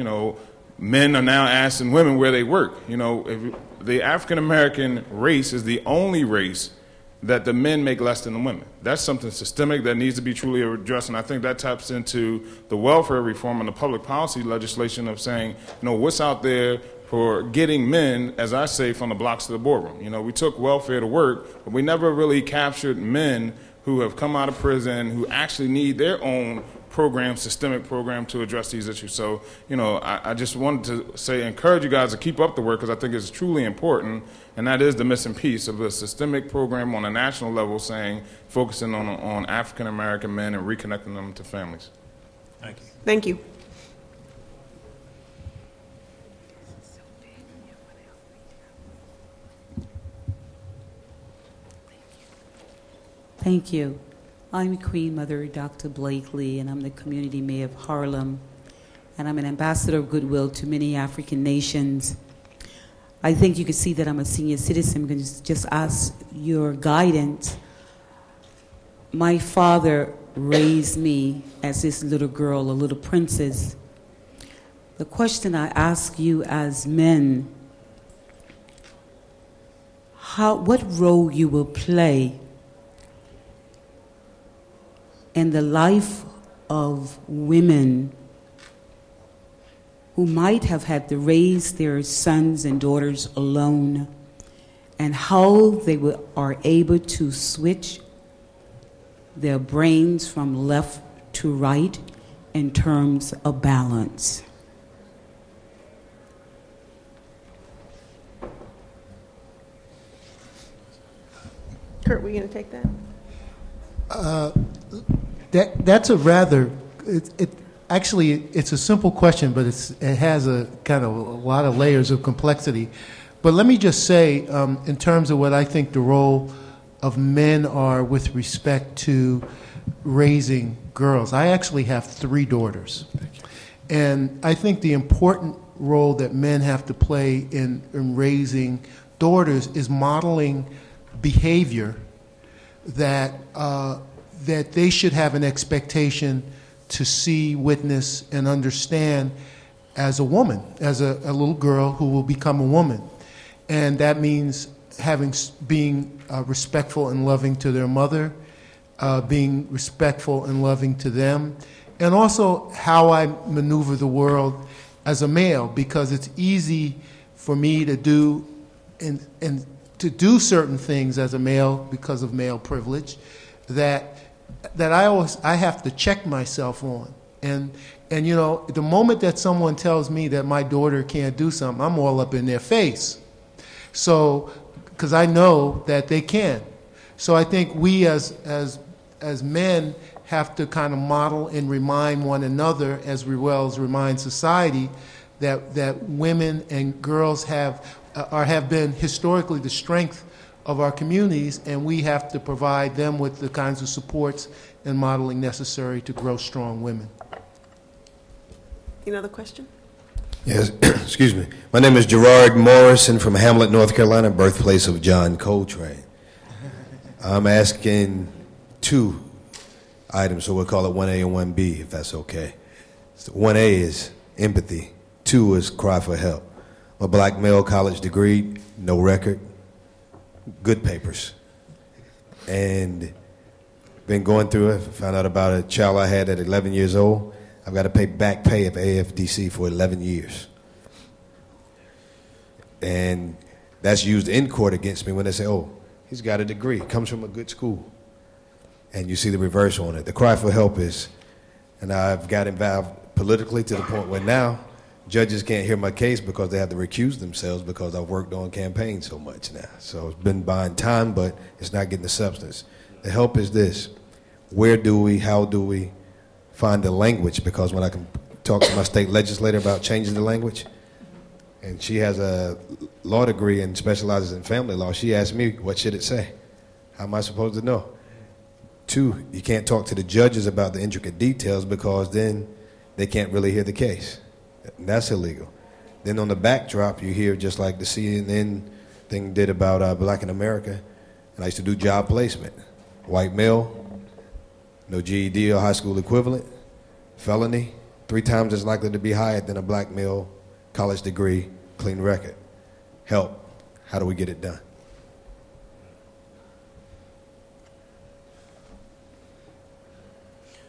[SPEAKER 8] men are now asking women where they work. If the African American race is the only race that the men make less than the women. That's something systemic that needs to be truly addressed, and I think that taps into the welfare reform and the public policy legislation of saying, what's out there for getting men, as I say, from the blocks to the boardroom. We took welfare to work, but we never really captured men who have come out of prison who actually need their own program, systemic program to address these issues. So, I just wanted to say, encourage you guys to keep up the work because I think it's truly important, and that is the missing piece of a systemic program on a national level focusing on African American men and reconnecting them to families.
[SPEAKER 2] Thank you.
[SPEAKER 7] Thank you.
[SPEAKER 9] Thank you. I'm Queen Mother Dr. Blakely, and I'm the Community Mayor of Harlem, and I'm an ambassador of goodwill to many African nations. I think you can see that I'm a senior citizen because just ask your guidance. My father raised me as this little girl, a little princess. The question I ask you as men, what role you will play in the life of women who might have had to raise their sons and daughters alone, and how they are able to switch their brains from left to right in terms of balance.
[SPEAKER 7] Kurt, were you going to take that?
[SPEAKER 4] That's a rather, actually, it's a simple question, but it has a kind of a lot of layers of complexity. But let me just say, in terms of what I think the role of men are with respect to raising girls, I actually have 3 daughters. And I think the important role that men have to play in raising daughters is modeling behavior that they should have an expectation to see, witness, and understand as a woman, as a little girl who will become a woman. And that means being respectful and loving to their mother, being respectful and loving to them, and also how I maneuver the world as a male, because it's easy for me to do and to do certain things as a male because of male privilege that I have to check myself on. And the moment that someone tells me that my daughter can't do something, I'm all up in their face. So, because I know that they can. So I think we as men have to kind of model and remind one another, as well as remind society, that women and girls have been historically the strength of our communities, and we have to provide them with the kinds of supports and modeling necessary to grow strong women.
[SPEAKER 7] Another question?
[SPEAKER 10] Yes, excuse me. My name is Gerard Morrison from Hamlet, North Carolina, birthplace of John Coltrane. I'm asking 2 items, so we'll call it 1A and 1B, if that's okay. So 1A is empathy. 2 is cry for help. I'm a black male, college degree, no record, good papers. And been going through it, found out about a child I had at 11 years old. I've got to pay back pay at the AFDC for 11 years. And that's used in court against me when they say, oh, he's got a degree, comes from a good school. And you see the reverse on it. The cry for help is, and I've got involved politically to the point where now judges can't hear my case because they have to recuse themselves because I've worked on campaigns so much now. So it's been buying time, but it's not getting the substance. The help is this. Where do we, how do we find the language? Because when I can talk to my state legislator about changing the language, and she has a law degree and specializes in family law, she asked me, what should it say? How am I supposed to know? 2, you can't talk to the judges about the intricate details because then they can't really hear the case. That's illegal. Then on the backdrop, you hear just like the CNN thing did about Black in America. And I used to do job placement. White male, no GED or high school equivalent, felony, 3 times as likely to be hired than a black male, college degree, clean record. Help. How do we get it done?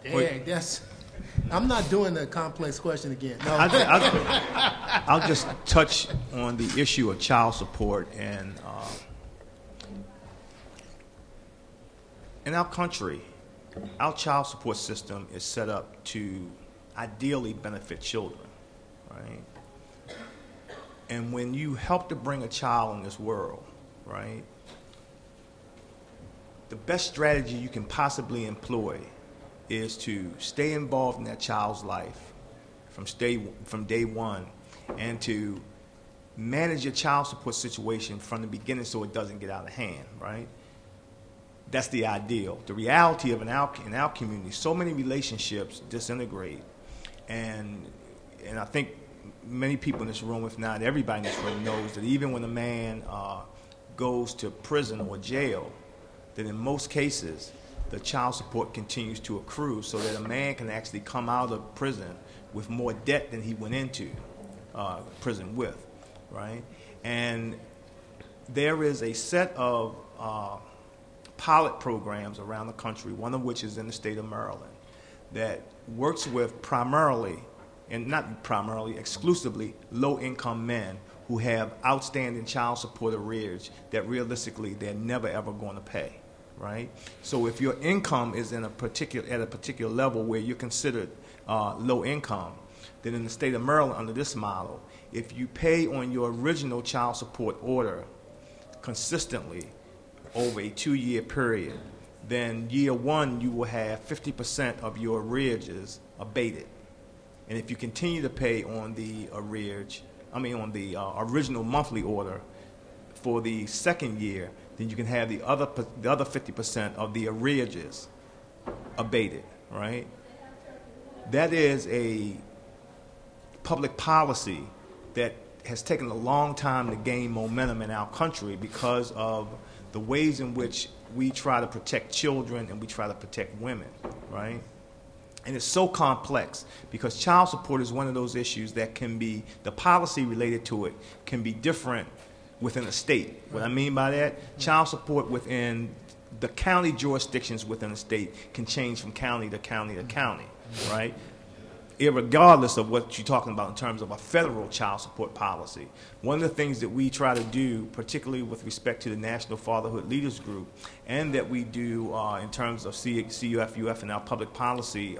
[SPEAKER 4] Dang, I'm not doing the complex question again. No.
[SPEAKER 2] I'll just touch on the issue of child support. And in our country, our child support system is set up to ideally benefit children, right? And when you help to bring a child in this world, right, the best strategy you can possibly employ is to stay involved in that child's life from day one, and to manage your child support situation from the beginning so it doesn't get out of hand, right? That's the ideal. The reality of in our community, so many relationships disintegrate, and I think many people in this room, if not everybody in this room, knows that even when a man goes to prison or jail, that in most cases the child support continues to accrue, so that a man can actually come out of prison with more debt than he went into prison with, right? And there is a set of pilot programs around the country, one of which is in the state of Maryland, that works with primarily, and not primarily, exclusively, low-income men who have outstanding child support arrears that realistically they're never ever going to pay, right? So if your income is at a particular level where you're considered low income, then in the state of Maryland under this model, if you pay on your original child support order consistently over a 2-year period, then year one you will have 50% of your arrearages abated. And if you continue to pay on the original monthly order for the second year, then you can have the other 50% of the arrearages abated, right? That is a public policy that has taken a long time to gain momentum in our country because of the ways in which we try to protect children and we try to protect women, right? And it's so complex because child support is one of those issues that can be, the policy related to it can be different within a state. What I mean by that, child support within the county jurisdictions within a state can change from county to county to county, right? Irregardless of what you're talking about in terms of a federal child support policy. One of the things that we try to do, particularly with respect to the National Fatherhood Leaders Group, and that we do in terms of CUFUF and our public policy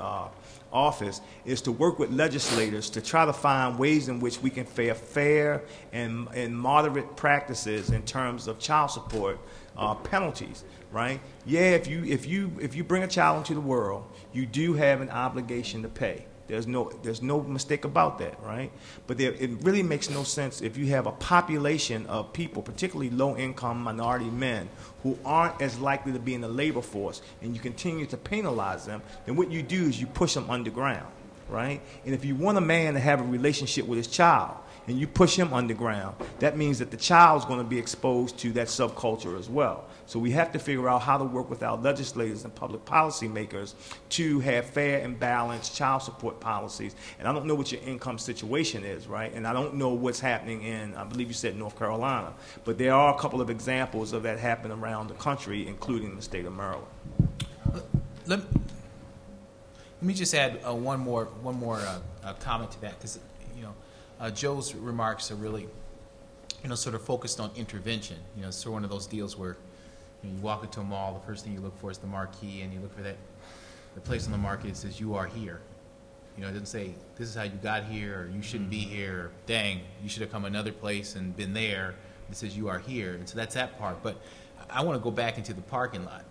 [SPEAKER 2] office, is to work with legislators to try to find ways in which we can fair and moderate practices in terms of child support penalties, right? Yeah, if you bring a child into the world, you do have an obligation to pay. There's no mistake about that, right? But it really makes no sense if you have a population of people, particularly low-income minority men, who aren't as likely to be in the labor force, and you continue to penalize them, then what you do is you push them underground, right? And if you want a man to have a relationship with his child, and you push him underground, that means that the child's going to be exposed to that subculture as well. So we have to figure out how to work with our legislators and public policy makers to have fair and balanced child support policies. And I don't know what your income situation is, right? And I don't know what's happening in, I believe you said North Carolina, but there are a couple of examples of that happening around the country, including the state of Maryland.
[SPEAKER 11] Let me just add one more comment to that, because Joe's remarks are really, sort of focused on intervention. It's sort of one of those deals where you walk into a mall, the first thing you look for is the marquee, and you look for the place on the marquee that says, "You are here." It doesn't say, "This is how you got here," or "You shouldn't be here," or "Dang, you should have come another place and been there." It says, "You are here." And so that's that part. But I want to go back into the parking lot.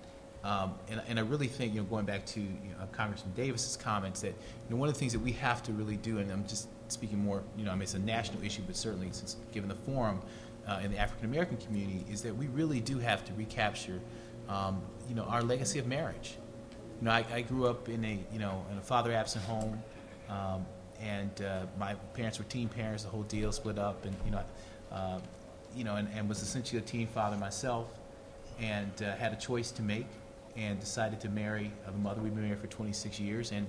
[SPEAKER 11] And I really think, going back to Congressman Davis's comments, that one of the things that we have to really do, and I'm just speaking more, it's a national issue, but certainly since given the forum in the African American community, is that we really do have to recapture, our legacy of marriage. I grew up in a father absent home, my parents were teen parents, the whole deal, split up, and and was essentially a teen father myself, and had a choice to make, and decided to marry the mother. We've been married for 26 years, and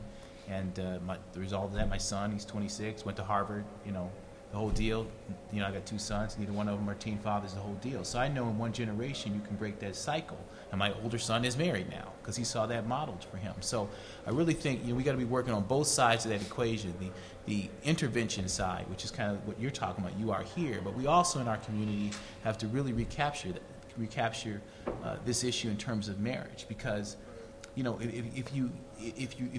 [SPEAKER 11] the result of that, my son, he's 26, went to Harvard, the whole deal. I got 2 sons, neither one of them are teen fathers, the whole deal. So I know in one generation you can break that cycle. And my older son is married now because he saw that modeled for him. So I really think we got to be working on both sides of that equation, the intervention side, which is kind of what you're talking about. You are here, but we also in our community have to really recapture this issue in terms of marriage, because if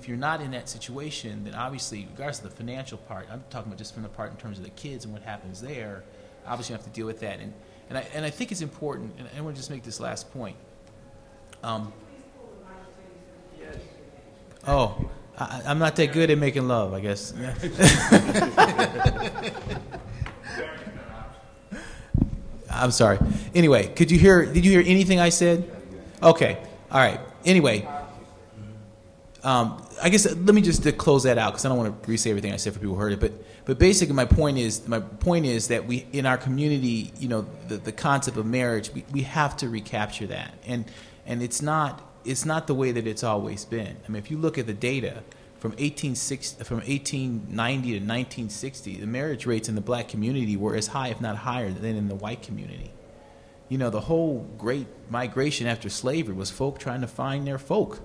[SPEAKER 11] you're not in that situation, then obviously, regardless of the financial part, I'm talking about just from the part in terms of the kids and what happens there, obviously you have to deal with that. And I think it's important, and I want to just make this last point. I'm not that good at making love, I guess. I'm sorry. Anyway, did you hear anything I said? Okay. All right. Anyway, I guess let me just close that out because I don't want to re-say everything I said for people who heard it. But basically, my point is that we in our community, the concept of marriage, we have to recapture that, and it's not the way that it's always been. I mean, if you look at the data from 1890 to 1960, the marriage rates in the black community were as high, if not higher, than in the white community. The whole great migration after slavery was folk trying to find their folk.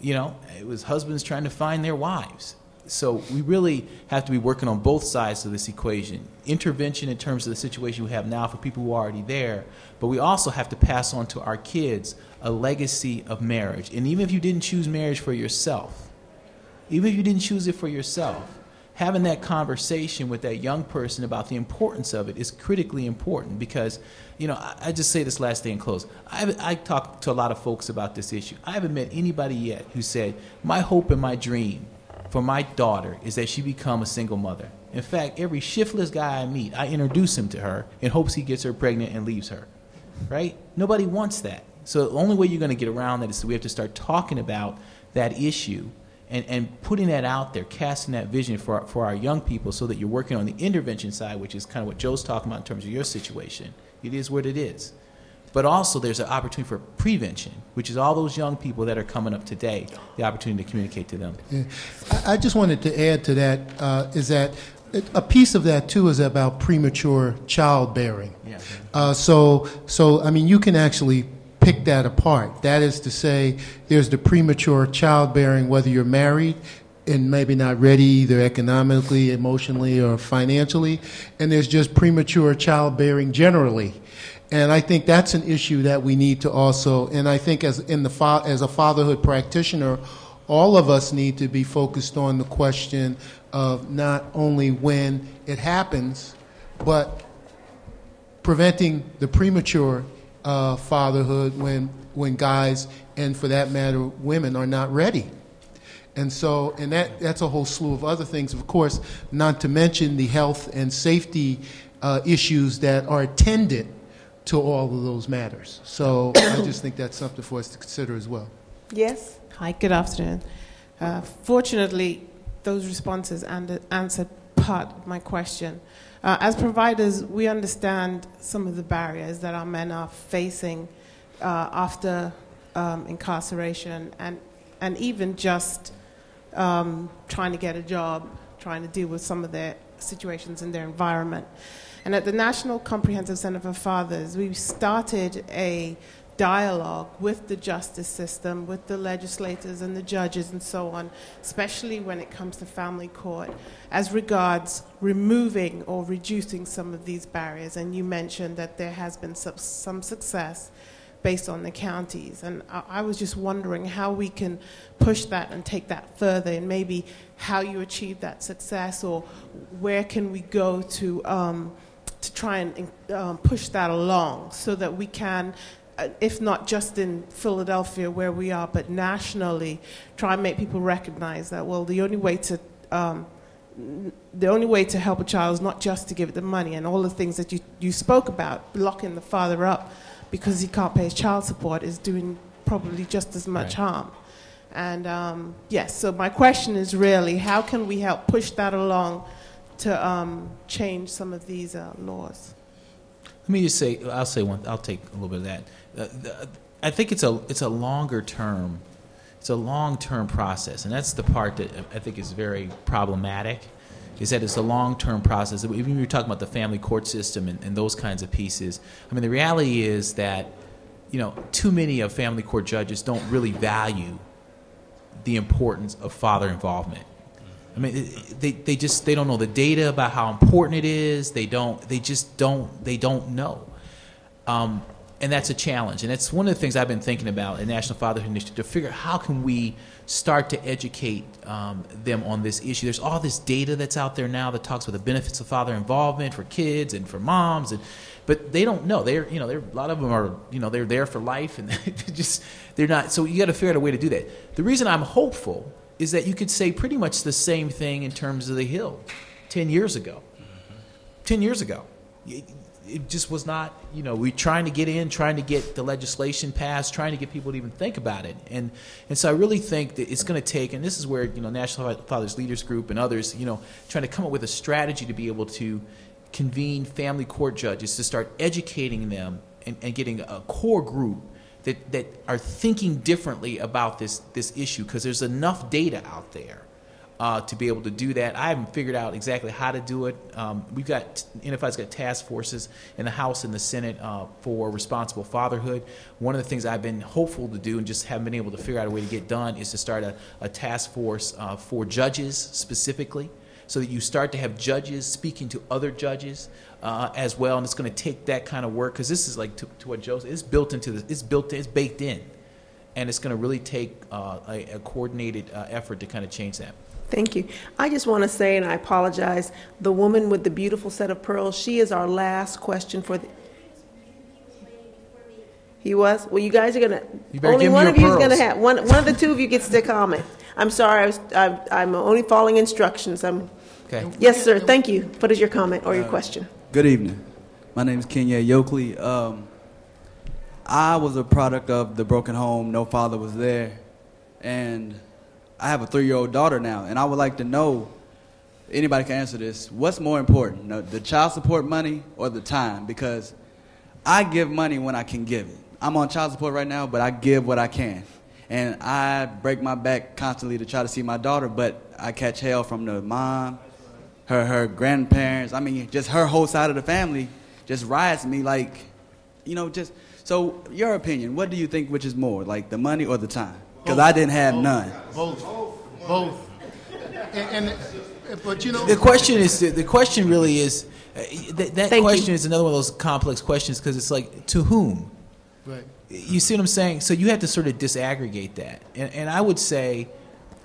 [SPEAKER 11] It was husbands trying to find their wives. So we really have to be working on both sides of this equation. Intervention in terms of the situation we have now for people who are already there, but we also have to pass on to our kids a legacy of marriage. And even if you didn't choose marriage for yourself, having that conversation with that young person about the importance of it is critically important, because, I just say this last thing and close. I talk to a lot of folks about this issue. I haven't met anybody yet who said, my hope and my dream for my daughter is that she become a single mother. In fact, every shiftless guy I meet, I introduce him to her in hopes he gets her pregnant and leaves her, right? Nobody wants that. So the only way you're going to get around that is we have to start talking about that issue and putting that out there, casting that vision for our young people, so that you're working on the intervention side, which is kind of what Joe's talking about in terms of your situation. It is what it is. But also there's an opportunity for prevention, which is all those young people that are coming up today, the opportunity to communicate to them.
[SPEAKER 4] Yeah. I just wanted to add to that, is that a piece of that, too, is about premature childbearing.
[SPEAKER 11] Yeah.
[SPEAKER 4] So you can actually pick that apart. That is to say, there's the premature childbearing, whether you're married and maybe not ready either economically, emotionally, or financially, and there's just premature childbearing generally. And I think that's an issue that we need to also, and I think as a fatherhood practitioner, all of us need to be focused on the question of not only when it happens, but preventing the premature fatherhood when guys, and for that matter, women, are not ready. And so, that's a whole slew of other things, of course, not to mention the health and safety issues that are attendant to all of those matters. So I just think that's something for us to consider as well.
[SPEAKER 7] Yes?
[SPEAKER 12] Hi, good afternoon. Fortunately, those responses answered part of my question. As providers, we understand some of the barriers that our men are facing after incarceration, and even just trying to get a job, trying to deal with some of their situations in their environment. And at the National Comprehensive Center for Fathers, we've started a dialogue with the justice system, with the legislators and the judges and so on, especially when it comes to family court, as regards removing or reducing some of these barriers. And you mentioned that there has been some success based on the counties. And I was just wondering how we can push that and take that further, and maybe how you achieve that success, or where can we go to try and push that along, so that we can, if not just in Philadelphia where we are, but nationally, try and make people recognize that, well, the only way to help a child is not just to give it the money and all the things that you spoke about, locking the father up because he can't pay his child support, is doing probably just as much harm. And yes, so my question is really, how can we help push that along to change some of these laws?
[SPEAKER 11] Let me just say, I'll take a little bit of that. I think it's a longer term, it's a long-term process, and that's the part that I think is very problematic, is that it's a long-term process. Even when you're talking about the family court system and those kinds of pieces, I mean, the reality is that, too many of family court judges don't really value the importance of father involvement. I mean, they don't know the data about how important it is. They don't know. And that's a challenge. And that's one of the things I've been thinking about in National Fatherhood Initiative, to figure out how can we start to educate them on this issue. There's all this data that's out there now that talks about the benefits of father involvement for kids and for moms, but they don't know. They're a lot of them are, they're there for life, and they're not. So you got to figure out a way to do that. The reason I'm hopeful is that you could say pretty much the same thing in terms of the Hill 10 years ago. 10 years ago. It just was not, we're trying to get the legislation passed, trying to get people to even think about it. And so I really think that it's going to take, and this is where, National Fathers Leaders Group and others, trying to come up with a strategy to be able to convene family court judges, to start educating them and getting a core group that are thinking differently about this issue, because there's enough data out there to be able to do that. I haven't figured out exactly how to do it. We've got, NFI's got task forces in the House and the Senate for responsible fatherhood. One of the things I've been hopeful to do and just haven't been able to figure out a way to get done is to start a task force for judges specifically, so that you start to have judges speaking to other judges as well. And it's going to take that kind of work, because this is like to what Joe said, it's baked in. And it's going to really take a coordinated effort to kind of change that.
[SPEAKER 7] Thank you. I just want to say, and I apologize, the woman with the beautiful set of pearls, she is our last question for the... He was? Well, you guys are going to... Only one of you is going to have... One of the two of you gets to comment. I'm sorry, I'm only following instructions.
[SPEAKER 11] Okay.
[SPEAKER 7] Yes, sir. Thank you. What is your comment or your question?
[SPEAKER 13] Good evening. My name is Kenya Yokley. I was a product of the broken home. No father was there. And I have a 3-year-old daughter now, and I would like to know, anybody can answer this, what's more important, the child support money or the time? Because I give money when I can give it. I'm on child support right now, but I give what I can. And I break my back constantly to try to see my daughter, but I catch hell from the mom, her grandparents. I mean, just her whole side of the family just riots me like, just... So your opinion, what do you think which is more, like the money or the time? Because I didn't have none.
[SPEAKER 4] Both. But
[SPEAKER 11] the question really is that question is another one of those complex questions, because it's like, to whom?
[SPEAKER 4] Right.
[SPEAKER 11] You see what I'm saying? So you have to sort of disaggregate that, and I would say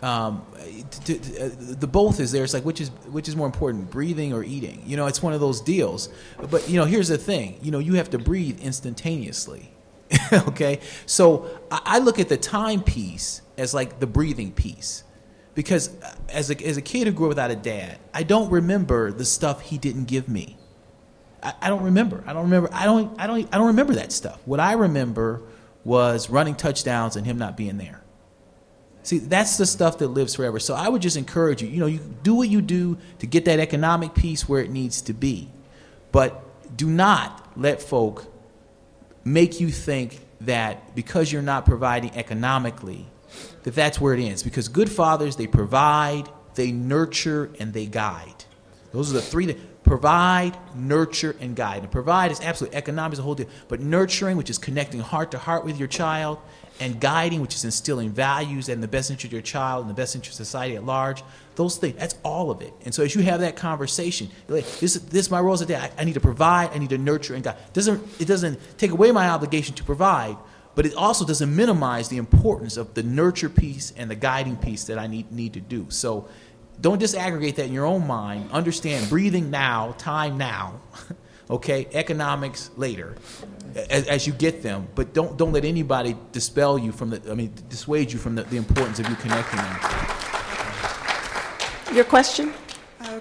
[SPEAKER 11] the both is there. It's like which is more important, breathing or eating? It's one of those deals. But here's the thing. You have to breathe instantaneously. Okay, so I look at the time piece as like the breathing piece, because as a kid who grew up without a dad, I don't remember the stuff he didn't give me. I don't remember. I don't remember that stuff. What I remember was running touchdowns and him not being there. See, that's the stuff that lives forever. So I would just encourage you. You do what you do to get that economic piece where it needs to be, but do not let folk make you think that because you're not providing economically, that's where it ends. Because good fathers, they provide, they nurture, and they guide. Those are the three that provide, nurture, and guide. And provide is absolutely economic, is a whole deal. But nurturing, which is connecting heart to heart with your child, and guiding, which is instilling values and the best interest of your child and the best interest of society at large, those things, that's all of it. And so as you have that conversation, you're like, this is my role as a dad. I need to provide, I need to nurture and guide. It doesn't take away my obligation to provide, but it also doesn't minimize the importance of the nurture piece and the guiding piece that I need to do. So don't disaggregate that in your own mind. Understand breathing now, time now, okay, economics later, as you get them. But don't let anybody dissuade you from the importance of you connecting them.
[SPEAKER 7] Your question?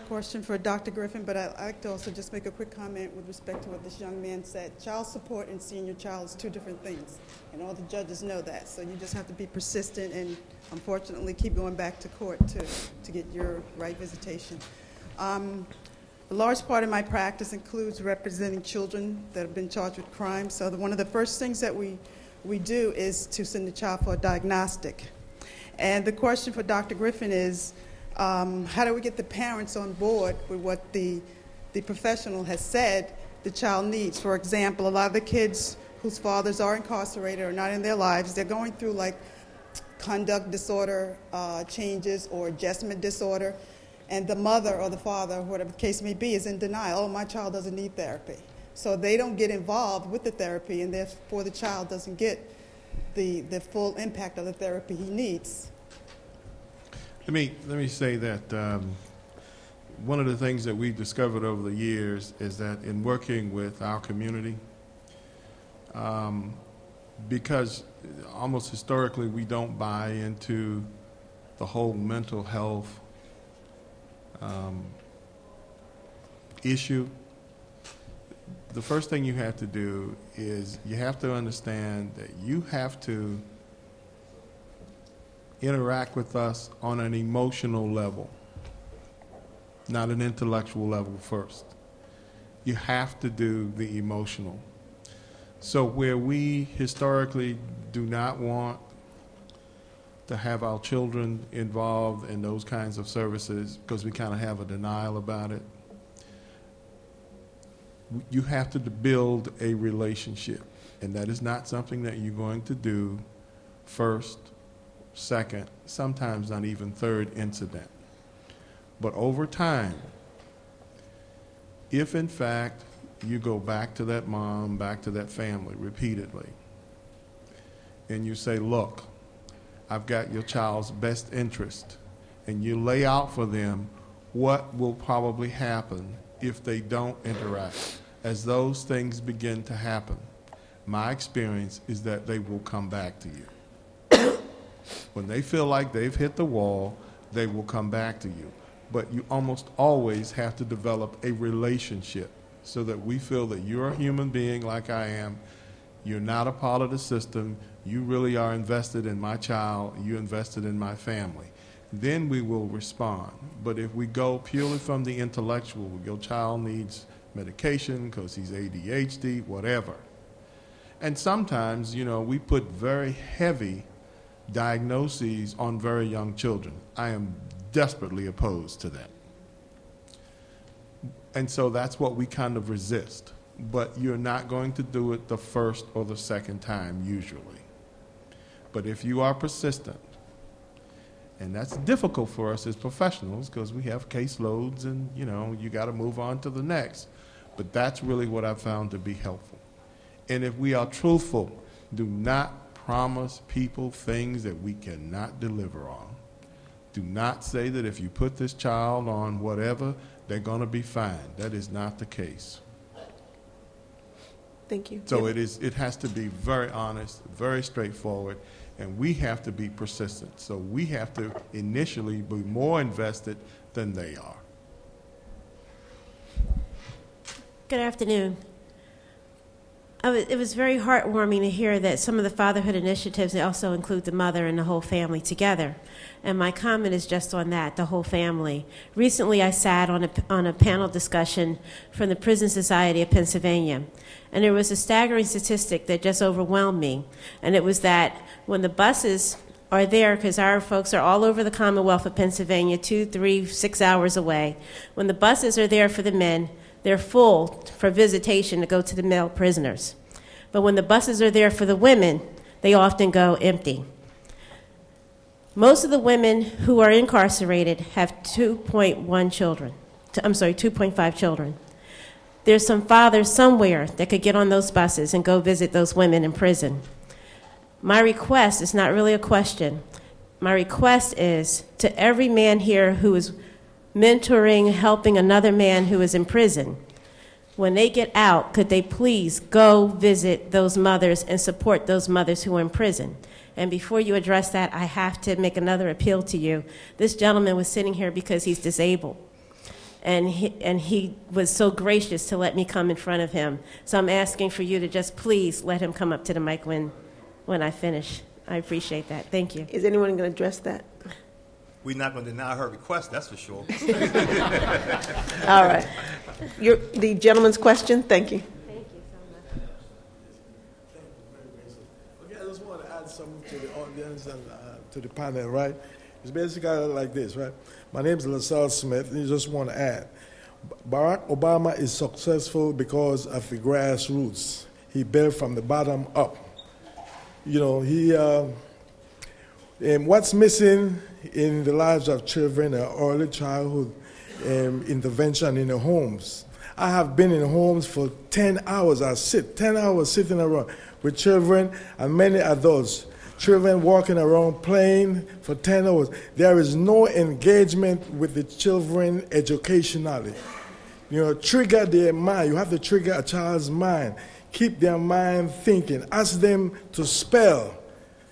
[SPEAKER 14] question for Dr. Griffin, but I'd like to also just make a quick comment with respect to what this young man said. Child support and seeing your child is two different things, and all the judges know that. So you just have to be persistent and, unfortunately, keep going back to court to get your right visitation. A large part of my practice includes representing children that have been charged with crime. So one of the first things that we do is to send the child for a diagnostic. And the question for Dr. Griffin is, how do we get the parents on board with what the professional has said the child needs? For example, a lot of the kids whose fathers are incarcerated or not in their lives, they're going through like conduct disorder changes or adjustment disorder. And the mother or the father, whatever the case may be, is in denial. Oh, my child doesn't need therapy. So they don't get involved with the therapy, and therefore the child doesn't get the full impact of the therapy he needs.
[SPEAKER 3] Let me say that one of the things that we've discovered over the years is that in working with our community, because almost historically we don't buy into the whole mental health issue, the first thing you have to do is you have to understand that you have to interact with us on an emotional level, not an intellectual level first. You have to do the emotional. So where we historically do not want to have our children involved in those kinds of services because we kind of have a denial about it, you have to build a relationship. And that is not something that you're going to do first, second, sometimes not even third incident. But over time, if in fact you go back to that mom, back to that family repeatedly, and you say, look, I've got your child's best interest, and you lay out for them what will probably happen if they don't interact. As those things begin to happen, my experience is that they will come back to you. When they feel like they've hit the wall, they will come back to you. But you almost always have to develop a relationship so that we feel that you're a human being like I am. You're not a part of the system. You really are invested in my child. You're invested in my family. Then we will respond. But if we go purely from the intellectual, your child needs medication because he's ADHD, whatever. And sometimes, we put very heavy diagnoses on very young children. I am desperately opposed to that. And so that's what we kind of resist. But you're not going to do it the first or the second time usually. But if you are persistent, and that's difficult for us as professionals because we have caseloads and, you got to move on to the next. But that's really what I've found to be helpful. And if we are truthful, do not promise people things that we cannot deliver on. Do not say that if you put this child on whatever, they're going to be fine. That is not the case.
[SPEAKER 7] Thank you.
[SPEAKER 3] So it has to be very honest, very straightforward, and we have to be persistent. So we have to initially be more invested than they are.
[SPEAKER 15] Good afternoon. It was very heartwarming to hear that some of the fatherhood initiatives also include the mother and the whole family together. And my comment is just on that, the whole family. Recently, I sat on a panel discussion from the Prison Society of Pennsylvania. And there was a staggering statistic that just overwhelmed me. And it was that when the buses are there, because our folks are all over the Commonwealth of Pennsylvania, 2, 3, 6 hours away. When the buses are there for the men, they're full for visitation to go to the male prisoners. But when the buses are there for the women, they often go empty. Most of the women who are incarcerated have 2.5 children. There's some fathers somewhere that could get on those buses and go visit those women in prison. My request is not really a question. My request is to every man here who is mentoring, helping another man who is in prison, when they get out, could they please go visit those mothers and support those mothers who are in prison? And before you address that, I have to make another appeal to you. This gentleman was sitting here because he's disabled. and he was so gracious to let me come in front of him. So I'm asking for you to just please let him come up to the mic when I finish. I appreciate that. Thank you.
[SPEAKER 7] Is anyone going to address that?
[SPEAKER 2] We're not going to deny her request, that's for sure.
[SPEAKER 7] All right. The gentleman's question, thank you.
[SPEAKER 15] Thank you so much.
[SPEAKER 16] Okay, I just want to add something to the audience and to the panel, right? It's basically like this, right? My name is LaSalle Smith, and I just want to add, Barack Obama is successful because of the grassroots. He built from the bottom up. You know, what's missing in the lives of children are early childhood intervention in the homes. I have been in homes for 10 hours. 10 hours sitting around with children and many adults. Children walking around playing for 10 hours. There is no engagement with the children educationally. You know, trigger their mind. You have to trigger a child's mind. Keep their mind thinking. Ask them to spell.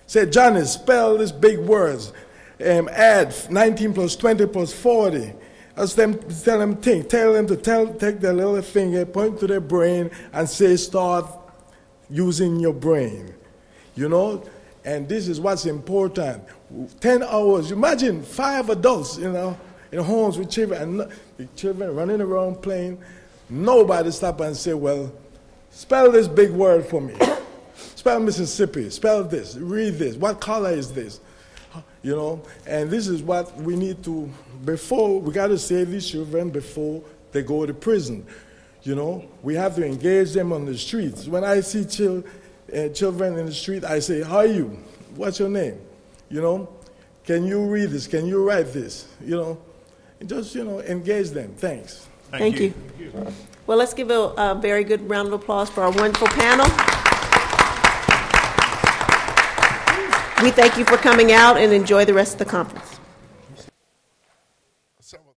[SPEAKER 16] Say, Johnny, spell these big words. Add 19 plus 20 plus 40. Ask them, tell them think. Tell them to take their little finger, point to their brain, and say, start using your brain. You know? And this is what's important. 10 hours. Imagine 5 adults, you know, in homes with children, and the children running around playing. Nobody stop and say, well, spell this big word for me. Spell Mississippi. Spell this. Read this. What color is this? You know, and this is what we need to, we got to save these children before they go to prison. You know, we have to engage them on the streets. When I see children in the street, I say, how are you? What's your name? You know, can you read this? Can you write this? You know, and just, you know, engage them. Thanks.
[SPEAKER 7] Thank you. Well, let's give a very good round of applause for our wonderful panel. We thank you for coming out and enjoy the rest of the conference.